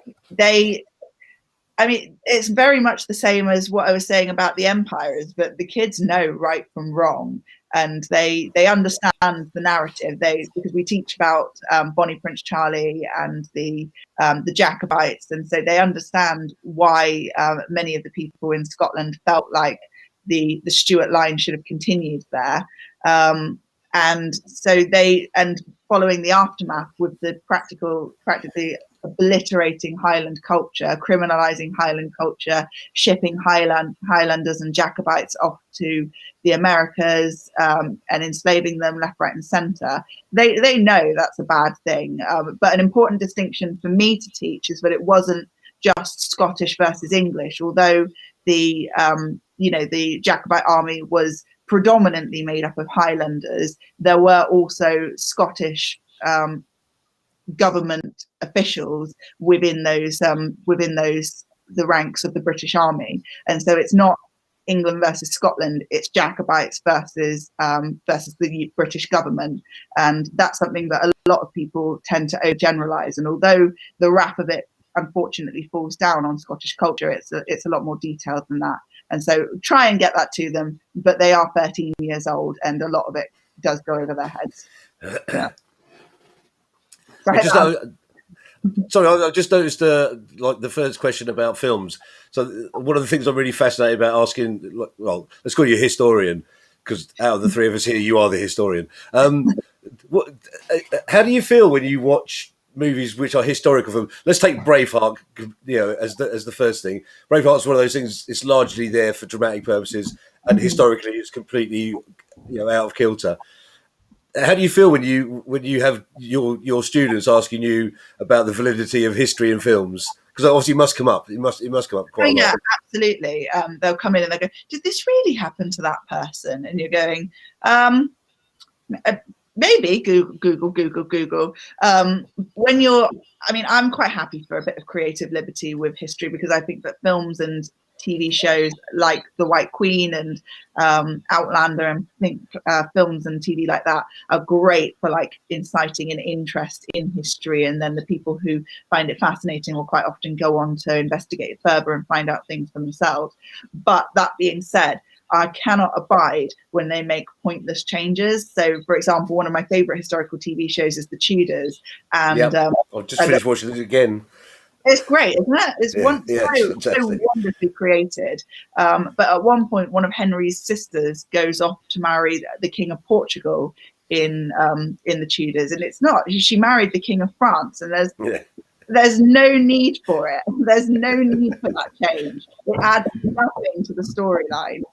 [SPEAKER 3] it's very much the same as what I was saying about the empires, but the kids know right from wrong. And they understand the narrative. Because we teach about Bonnie Prince Charlie and the Jacobites, and so they understand why many of the people in Scotland felt like the Stuart line should have continued there. And so following the aftermath with the practically obliterating Highland culture, criminalizing Highland culture, shipping Highlanders and Jacobites off to the Americas, and enslaving them left, right, and centre. They know that's a bad thing. But an important distinction for me to teach is that it wasn't just Scottish versus English, although the the Jacobite army was predominantly made up of Highlanders. There were also Scottish government officials within those the ranks of the British Army, and so it's not England versus Scotland, it's Jacobites versus the British government, and that's something that a lot of people tend to overgeneralize. And although the rap of it unfortunately falls down on Scottish culture, it's a lot more detailed than that. And so try and get that to them, but they are 13 years old, and a lot of it does go over their heads. Yeah.
[SPEAKER 2] Sorry, I just noticed like the first question about films. So one of the things I'm really fascinated about asking, well, let's call you a historian, because out of the three of us here, you are the historian. How do you feel when you watch movies which are historical films? Let's take Braveheart, as the first thing. Braveheart's one of those things. It's largely there for dramatic purposes, and historically, it's completely out of kilter. How do you feel when you have your students asking you about the validity of history in films? Because obviously it must come up. It must come up quite a lot.
[SPEAKER 3] Yeah, absolutely. They'll come in and they'll go, "Did this really happen to that person?" And you're going, maybe Google. I'm quite happy for a bit of creative liberty with history, because I think that films and TV shows like The White Queen and Outlander, and I think films and TV like that are great for like inciting an interest in history, and then the people who find it fascinating will quite often go on to investigate it further and find out things for themselves. But that being said, I cannot abide when they make pointless changes. So, for example, one of my favourite historical TV shows is The Tudors, and
[SPEAKER 2] I've just finished watching it again.
[SPEAKER 3] It's great, isn't it? It's so wonderfully created. But at one point, one of Henry's sisters goes off to marry the King of Portugal in the Tudors, and it's not. She married the King of France, and there's no need for it. There's no need for that change. It adds nothing to the storyline.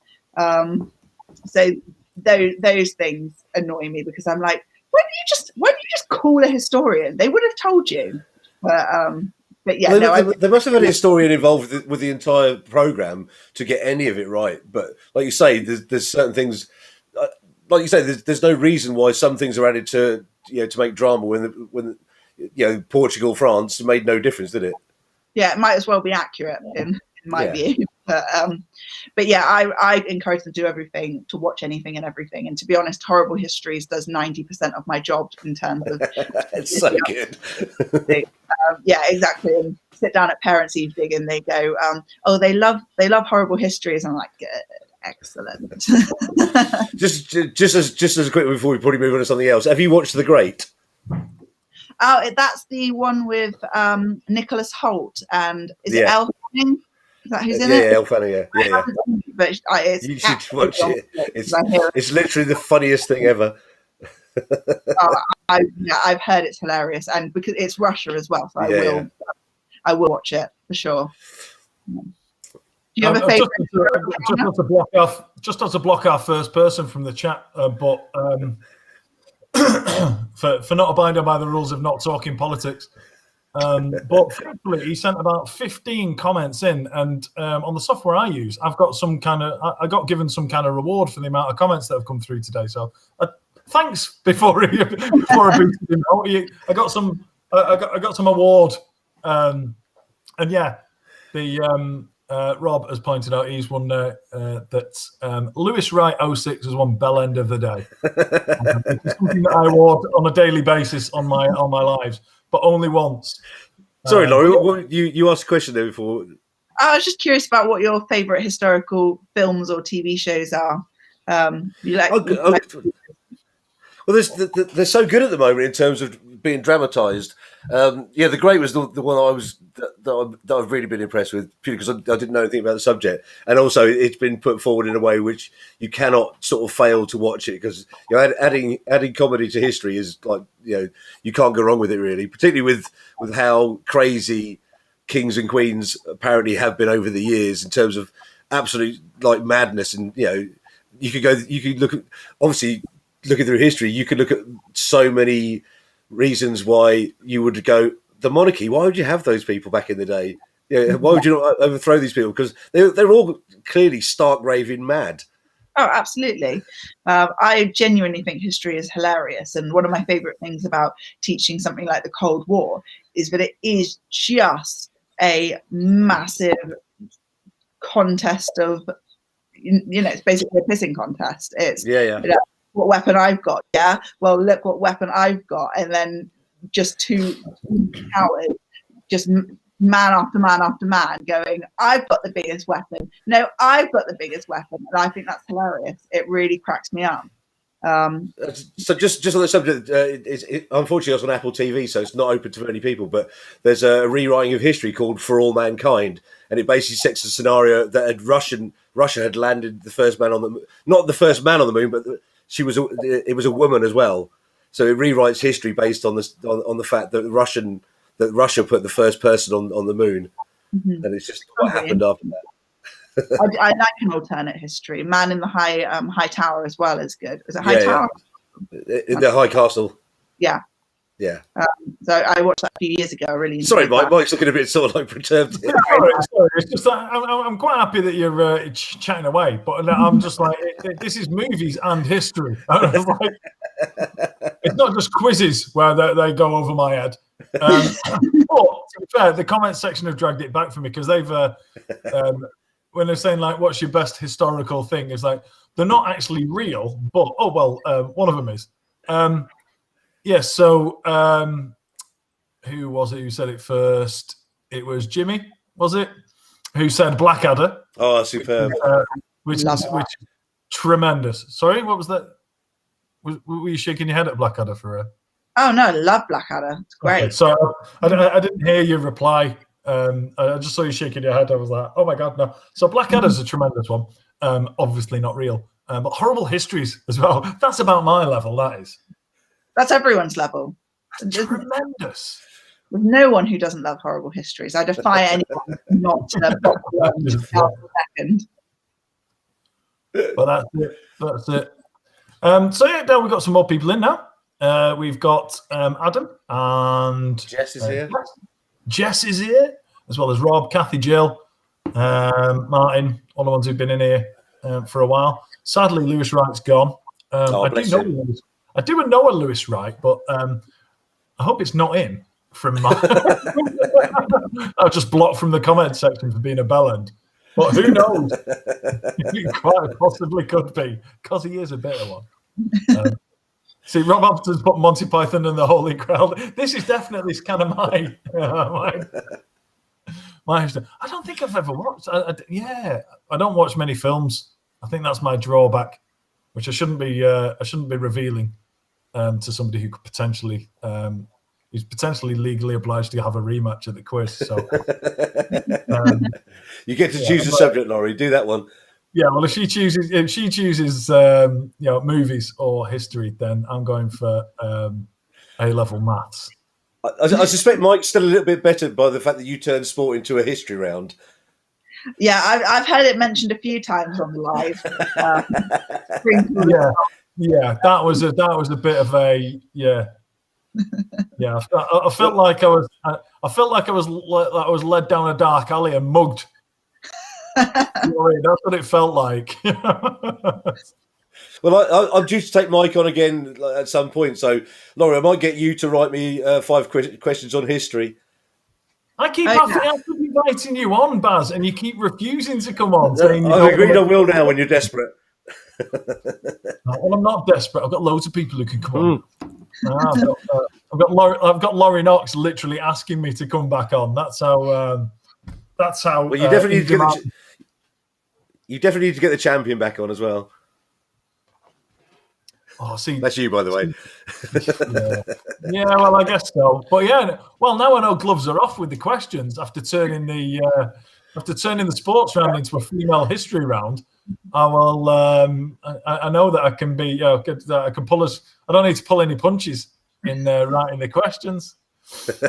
[SPEAKER 3] So those things annoy me, because I'm like, why don't you just call a historian? They would have told you. But yeah,
[SPEAKER 2] they must have had a historian involved with the entire program to get any of it right. But like you say, there's certain things. Like you say, there's no reason why some things are added to make drama when Portugal, France made no difference, did it?
[SPEAKER 3] Yeah, it might as well be accurate in my view. But yeah, I encourage them to do everything, to watch anything and everything. And to be honest, Horrible Histories does 90% of my job in terms of
[SPEAKER 2] it's so good.
[SPEAKER 3] Yeah, exactly. And sit down at parents' evening and they go, "Oh, they love Horrible Histories." I'm like, good, excellent.
[SPEAKER 2] just as a quick before we probably move on to something else, have you watched The Great?
[SPEAKER 3] Oh, that's the one with Nicholas Hoult and is it Elle Fanning? Is that who's in it?
[SPEAKER 2] Yeah, Elle Fanning. Yeah.
[SPEAKER 3] But
[SPEAKER 2] You should watch it. It's literally the funniest thing ever.
[SPEAKER 3] I've heard it's hilarious, and because it's Russia as well, so I will watch it for sure. Do you have a favourite?
[SPEAKER 1] Just not to block our first person from the chat, but for not abiding by the rules of not talking politics. But thankfully, he sent about 15 comments in, and on the software I use, I got given some kind of reward for the amount of comments that have come through today. So thanks before I boosted him out. I got some award, and yeah, the Rob has pointed out he's won that Lewis Wright 06 has won Bell End of the Day. It's something that I award on a daily basis on my lives, but only once.
[SPEAKER 2] Sorry, Laurie, you asked a question there before.
[SPEAKER 3] I was just curious about what your favourite historical films or TV shows are. Well,
[SPEAKER 2] they're so good at the moment in terms of being dramatised. The Great was the one that I've really been impressed with, purely because I didn't know anything about the subject, and also it's been put forward in a way which you cannot sort of fail to watch it, because adding comedy to history is like, you can't go wrong with it really, particularly with how crazy kings and queens apparently have been over the years in terms of absolute like madness. And you could look at, obviously looking through history, you could look at so many reasons why you would go, the monarchy, why would you have those people back in the day? Why would you not overthrow these people? Because they're all clearly stark raving mad.
[SPEAKER 3] Oh, absolutely. I genuinely think history is hilarious. And one of my favorite things about teaching something like the Cold War is that it is just a massive contest of, it's basically a pissing contest. It's what weapon I've got. Yeah, well, look what weapon I've got. And then just two cowards, just man after man after man going, I've got the biggest weapon. No, I've got the biggest weapon. And I think that's hilarious. It really cracks me up.
[SPEAKER 2] So just on the subject, unfortunately it's on Apple TV, so it's not open to many people, but there's a rewriting of history called For All Mankind, and it basically sets a scenario that Russia had landed the first man on the moon, not the first man on the moon, but it was a woman as well. So it rewrites history based on the fact that Russia put the first person on the moon, and it's just what happened after that.
[SPEAKER 3] I like an alternate history. Man in the High Tower as well is good. Is it High Tower?
[SPEAKER 2] In the High Castle.
[SPEAKER 3] Yeah.
[SPEAKER 2] Yeah.
[SPEAKER 3] So I watched that a few years ago. I really enjoyed
[SPEAKER 2] Sorry,
[SPEAKER 3] that.
[SPEAKER 2] Mike's looking a bit sort of like perturbed.
[SPEAKER 1] Sorry. It's just that I'm quite happy that you're chatting away, but I'm just like, this is movies and history. It's not just quizzes where they go over my head. But to be fair, the comment section have dragged it back for me, because they've when they're saying like, what's your best historical thing, it's like they're not actually real, but one of them is. Yes, so who was it who said it first? It was Jimmy, was it? Who said Blackadder?
[SPEAKER 2] Oh, superb.
[SPEAKER 1] Which is tremendous. Sorry, what was that? Were you shaking your head at Blackadder for a...
[SPEAKER 3] Oh, no, I love Blackadder. It's great.
[SPEAKER 1] Okay, so I didn't hear your reply. I just saw you shaking your head. I was like, oh my God, no. So Blackadder's a tremendous one. Obviously not real. But horrible histories as well. That's about my level, that is.
[SPEAKER 3] That's everyone's level.
[SPEAKER 1] Tremendous.
[SPEAKER 3] There's no one who doesn't love horrible histories. I defy anyone not to box for a second.
[SPEAKER 1] But that's it. So yeah, now we've got some more people in now. We've got Adam and
[SPEAKER 2] Jess is here.
[SPEAKER 1] Jess is here, as well as Rob, Kathy, Jill, Martin, all the ones who've been in here for a while. Sadly, Lewis Wright's gone. I do know a Lewis Wright, but I hope it's not in from my... I'll just blocked from the comment section for being a bellend. But who knows? It quite possibly could be, because he is a bitter one. See, Rob Hampton's put Monty Python and the Holy Grail. This is definitely kind of my I don't think I've ever watched. I don't watch many films. I think that's my drawback, which I shouldn't be revealing to somebody who could potentially who's potentially legally obliged to have a rematch at the quiz. So
[SPEAKER 2] you get to choose a subject, Laurie. Do that one.
[SPEAKER 1] Yeah, well, if she chooses movies or history, then I'm going for A-level maths.
[SPEAKER 2] I suspect Mike's still a little bit better by the fact that you turned sport into a history round.
[SPEAKER 3] Yeah, I've heard it mentioned a few times on the live.
[SPEAKER 1] That was a bit of a I felt like I was led down a dark alley and mugged. That's what it felt like.
[SPEAKER 2] Well, I'm due to take Mike on again at some point. So, Laurie, I might get you to write me 5 questions on history.
[SPEAKER 1] I keep inviting you on, Baz, and you keep refusing to come on.
[SPEAKER 2] I've agreed I will now when you're desperate.
[SPEAKER 1] Well, I'm not desperate. I've got loads of people who can come on. I've got Laurie Knox literally asking me to come back on. That's how. Well,
[SPEAKER 2] you definitely need to get the champion back on as well.
[SPEAKER 1] Oh, see,
[SPEAKER 2] That's you, by the way.
[SPEAKER 1] yeah, well, I guess so. But yeah, well, now I know gloves are off with the questions after turning the sports round into a female history round. I will. I know that I can be. That I can pull us. I don't need to pull any punches in writing the questions.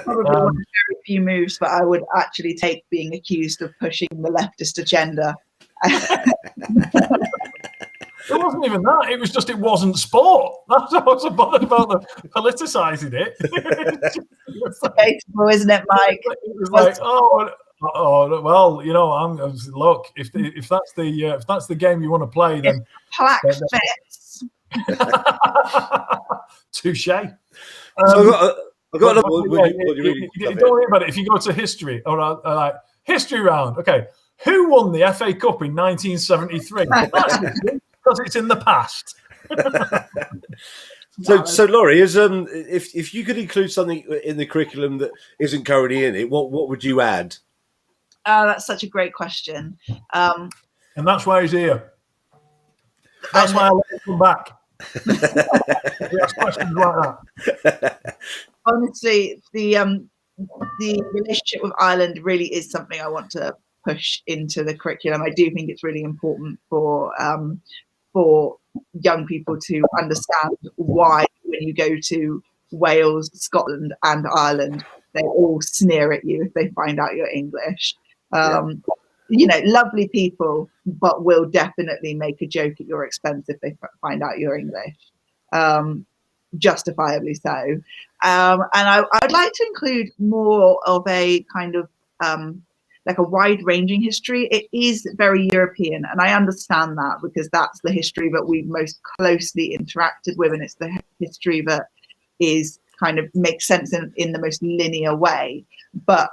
[SPEAKER 3] Probably one of very few moves, but I would actually take being accused of pushing the leftist agenda.
[SPEAKER 1] It wasn't even that. It was just it wasn't sport. That's what I was bothered about the politicising it.
[SPEAKER 3] It's debatable, isn't it, Mike?
[SPEAKER 1] It was like, oh, well, you know, look. If that's the game you want to play, then
[SPEAKER 3] plaque fits.
[SPEAKER 1] Touche.
[SPEAKER 2] So I've got another one.
[SPEAKER 1] Don't worry about it. If you go to history, all right, history round. Okay, who won the FA Cup in 1973? Because it's in the past.
[SPEAKER 2] So Laurie, if you could include something in the curriculum that isn't currently in it, what would you add?
[SPEAKER 3] That's such a great question.
[SPEAKER 1] And that's why he's here. That's why I let him come back. We ask questions like that.
[SPEAKER 3] Honestly, the relationship with Ireland really is something I want to push into the curriculum. I do think it's really important for young people to understand why when you go to Wales, Scotland and Ireland, they all sneer at you if they find out you're English. You know, lovely people, but will definitely make a joke at your expense if they find out you're English. Justifiably so. And I'd like to include more of a kind of like a wide-ranging history. It is very European, and I understand that because that's the history that we've most closely interacted with, and it's the history that is kind of makes sense in the most linear way. But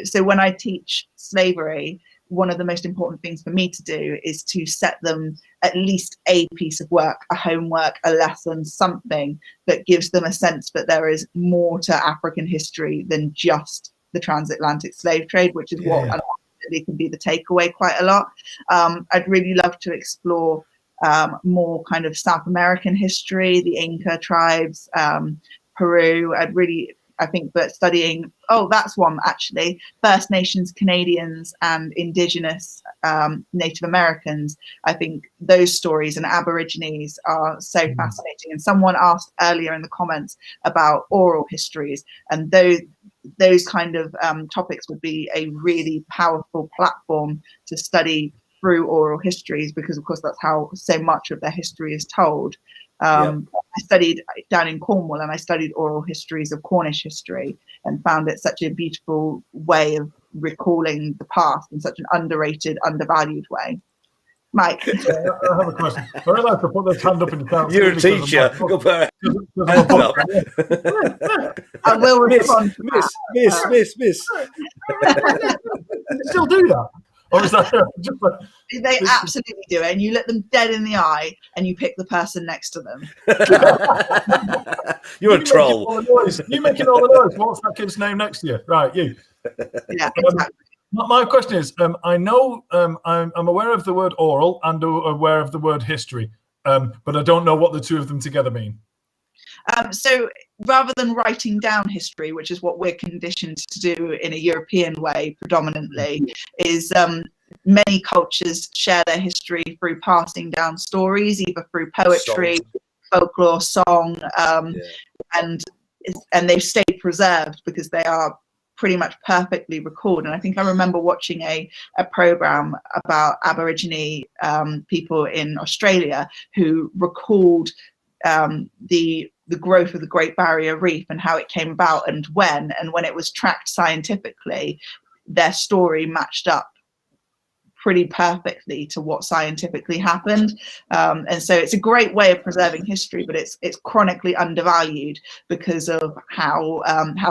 [SPEAKER 3] so when I teach slavery, one of the most important things for me to do is to set them at least a piece of work, a homework, a lesson, something that gives them a sense that there is more to African history than just the transatlantic slave trade, which is what unfortunately can be the takeaway quite a lot. I'd really love to explore more kind of South American history, the Inca tribes, Peru. I think that studying, that's one actually, First Nations Canadians and Indigenous Native Americans. I think those stories and Aborigines are so fascinating. And someone asked earlier in the comments about oral histories, and those kind of topics would be a really powerful platform to study through oral histories, because of course that's how so much of their history is told. I studied down in Cornwall, and I studied oral histories of Cornish history, and found it such a beautiful way of recalling the past in such an underrated, undervalued way. Mike.
[SPEAKER 1] I have a question. I'd like to put this hand up in the crowd.
[SPEAKER 2] You're a teacher. Go put hands up.
[SPEAKER 3] I will respond.
[SPEAKER 2] Miss.
[SPEAKER 1] Still do that? Or is that just like,
[SPEAKER 3] they absolutely do it, and you look them dead in the eye and you pick the person next to them.
[SPEAKER 2] You're a troll.
[SPEAKER 1] You making all the noise. What's that kid's name next to you? Right, you.
[SPEAKER 3] Yeah, exactly.
[SPEAKER 1] My question is, I know I'm aware of the word oral and aware of the word history, but I don't know what the two of them together mean.
[SPEAKER 3] So rather than writing down history, which is what we're conditioned to do in a European way predominantly, is many cultures share their history through passing down stories, either through poetry, folklore, song, and they've stayed preserved because they are pretty much perfectly recalled. And I think I remember watching a program about Aborigine people in Australia who recalled the growth of the Great Barrier Reef and how it came about and when it was tracked scientifically, their story matched up pretty perfectly to what scientifically happened. And so it's a great way of preserving history, but it's chronically undervalued because of how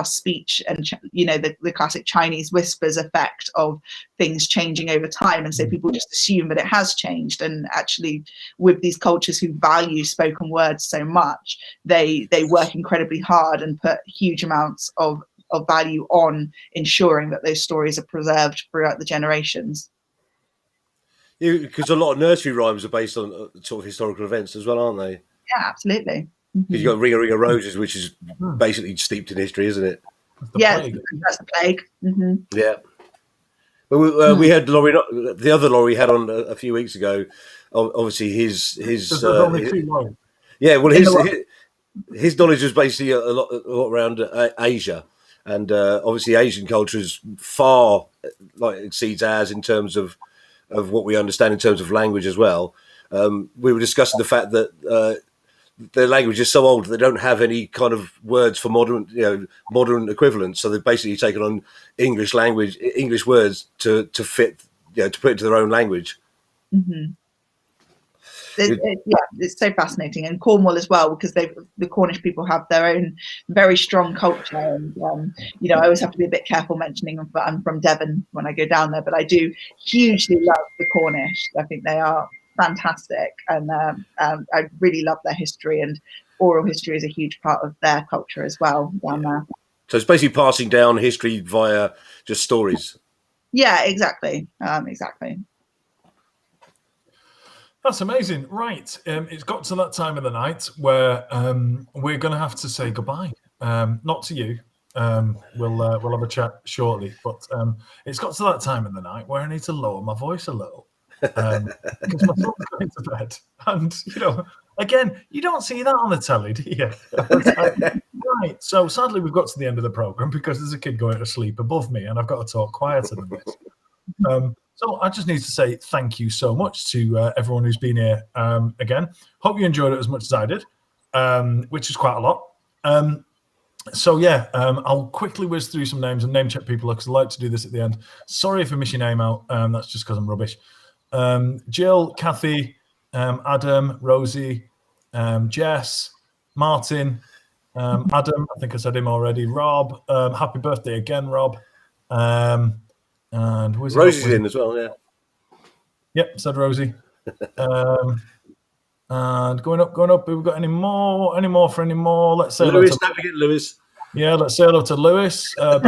[SPEAKER 3] speech and the classic Chinese whispers effect of things changing over time. And so people just assume that it has changed, and actually with these cultures who value spoken words so much, they work incredibly hard and put huge amounts of value on ensuring that those stories are preserved throughout the generations.
[SPEAKER 2] Because a lot of nursery rhymes are based on sort of historical events as well, aren't they?
[SPEAKER 3] Yeah, absolutely.
[SPEAKER 2] Because you've got Ring of Roses, which is basically steeped in history, isn't it?
[SPEAKER 3] That's the plague.
[SPEAKER 2] Yeah. Well, we had Laurie, the other Laurie had on a few weeks ago. Obviously, his yeah. Well, his knowledge was basically a lot around Asia, and obviously Asian culture is far exceeds ours in terms of what we understand in terms of language as well. We were discussing the fact that their language is so old they don't have any kind of words for modern equivalents. So they've basically taken on English words to fit, to put into their own language.
[SPEAKER 3] It's so fascinating, and Cornwall as well, because the Cornish people have their own very strong culture, and I always have to be a bit careful mentioning them. But I'm from Devon when I go down there, but I do hugely love the Cornish. I think they are fantastic, and I really love their history, and oral history is a huge part of their culture as well down there.
[SPEAKER 2] So it's basically passing down history via just stories.
[SPEAKER 3] Yeah, exactly. Exactly.
[SPEAKER 1] That's amazing. Right. It's got to that time of the night where we're going to have to say goodbye. Not to you. We'll have a chat shortly. But it's got to that time of the night where I need to lower my voice a little. Because my son's going to bed. And, again, you don't see that on the telly, do you? Right. So sadly, we've got to the end of the programme because there's a kid going to sleep above me and I've got to talk quieter than this. So I just need to say thank you so much to everyone who's been here again. Hope you enjoyed it as much as I did, which is quite a lot. I'll quickly whiz through some names and name check people because I like to do this at the end. Sorry if I miss your name out. That's just because I'm rubbish. Jill, Kathy, Adam, Rosie, Jess, Martin, Adam, I think I said him already, Rob, happy birthday again, Rob. And
[SPEAKER 2] Rosie's in as well, yeah.
[SPEAKER 1] Yep, said Rosie. And going up. Have we got any more? Let's say
[SPEAKER 2] Lewis. Don't forget Lewis.
[SPEAKER 1] Yeah, let's say hello to Lewis. And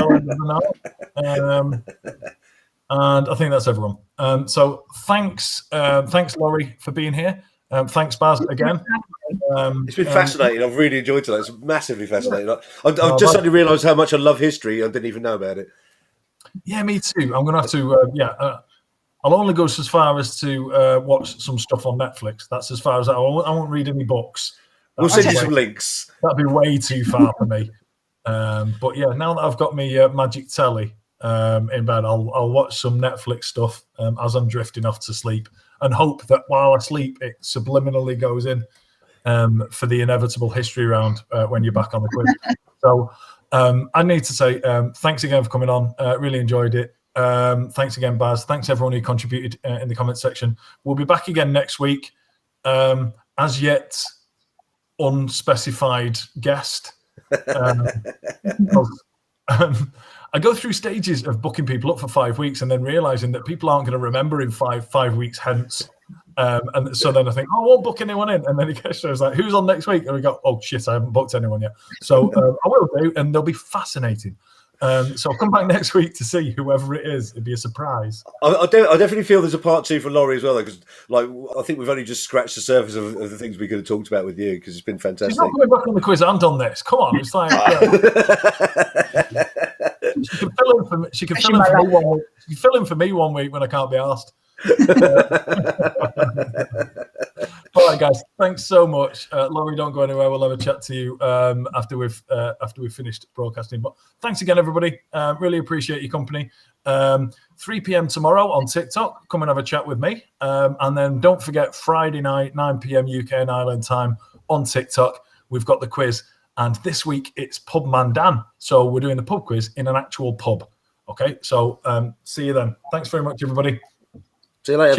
[SPEAKER 1] I think that's everyone. So thanks, Laurie, for being here. Thanks, Baz, again.
[SPEAKER 2] It's been fascinating. I've really enjoyed it. It's massively fascinating. I've just suddenly realised how much I love history. I didn't even know about it.
[SPEAKER 1] Yeah, me too. I'm going to have to, I'll only go as far as to watch some stuff on Netflix. That's as far as I won't read any books.
[SPEAKER 2] We'll send you some links.
[SPEAKER 1] That'd be way too far for me. But yeah, now that I've got my magic telly in bed, I'll watch some Netflix stuff as I'm drifting off to sleep and hope that while I sleep, it subliminally goes in for the inevitable history round when you're back on the quiz. So I need to say thanks again for coming on. Really enjoyed it. Thanks again, Baz. Thanks everyone who contributed in the comment section. We'll be back again next week. As yet unspecified guest. I go through stages of booking people up for 5 weeks and then realizing that people aren't going to remember in five weeks hence. And so then I think, I won't book anyone in. And then it gets like, who's on next week? And we go, oh shit, I haven't booked anyone yet. So I will do, and they'll be fascinating. So I'll come back next week to see whoever it is. It'd be a surprise.
[SPEAKER 2] I definitely feel there's a part 2 for Laurie as well, because I think we've only just scratched the surface of the things we could have talked about with you, because it's been fantastic.
[SPEAKER 1] She's not coming back on the quiz and on this. Come on, it's like she can fill in for me. She can fill in for me 1 week. She can fill in for me 1 week when I can't be asked. All right, guys. Thanks so much, Laurie. Don't go anywhere. We'll have a chat to you after we've finished broadcasting. But thanks again, everybody. Really appreciate your company. 3 p.m. tomorrow on TikTok. Come and have a chat with me. And then don't forget Friday night, 9 p.m. UK and Ireland time on TikTok. We've got the quiz, and this week it's Pub Man Dan. So we're doing the pub quiz in an actual pub. Okay. So see you then. Thanks very much, everybody.
[SPEAKER 2] See you later.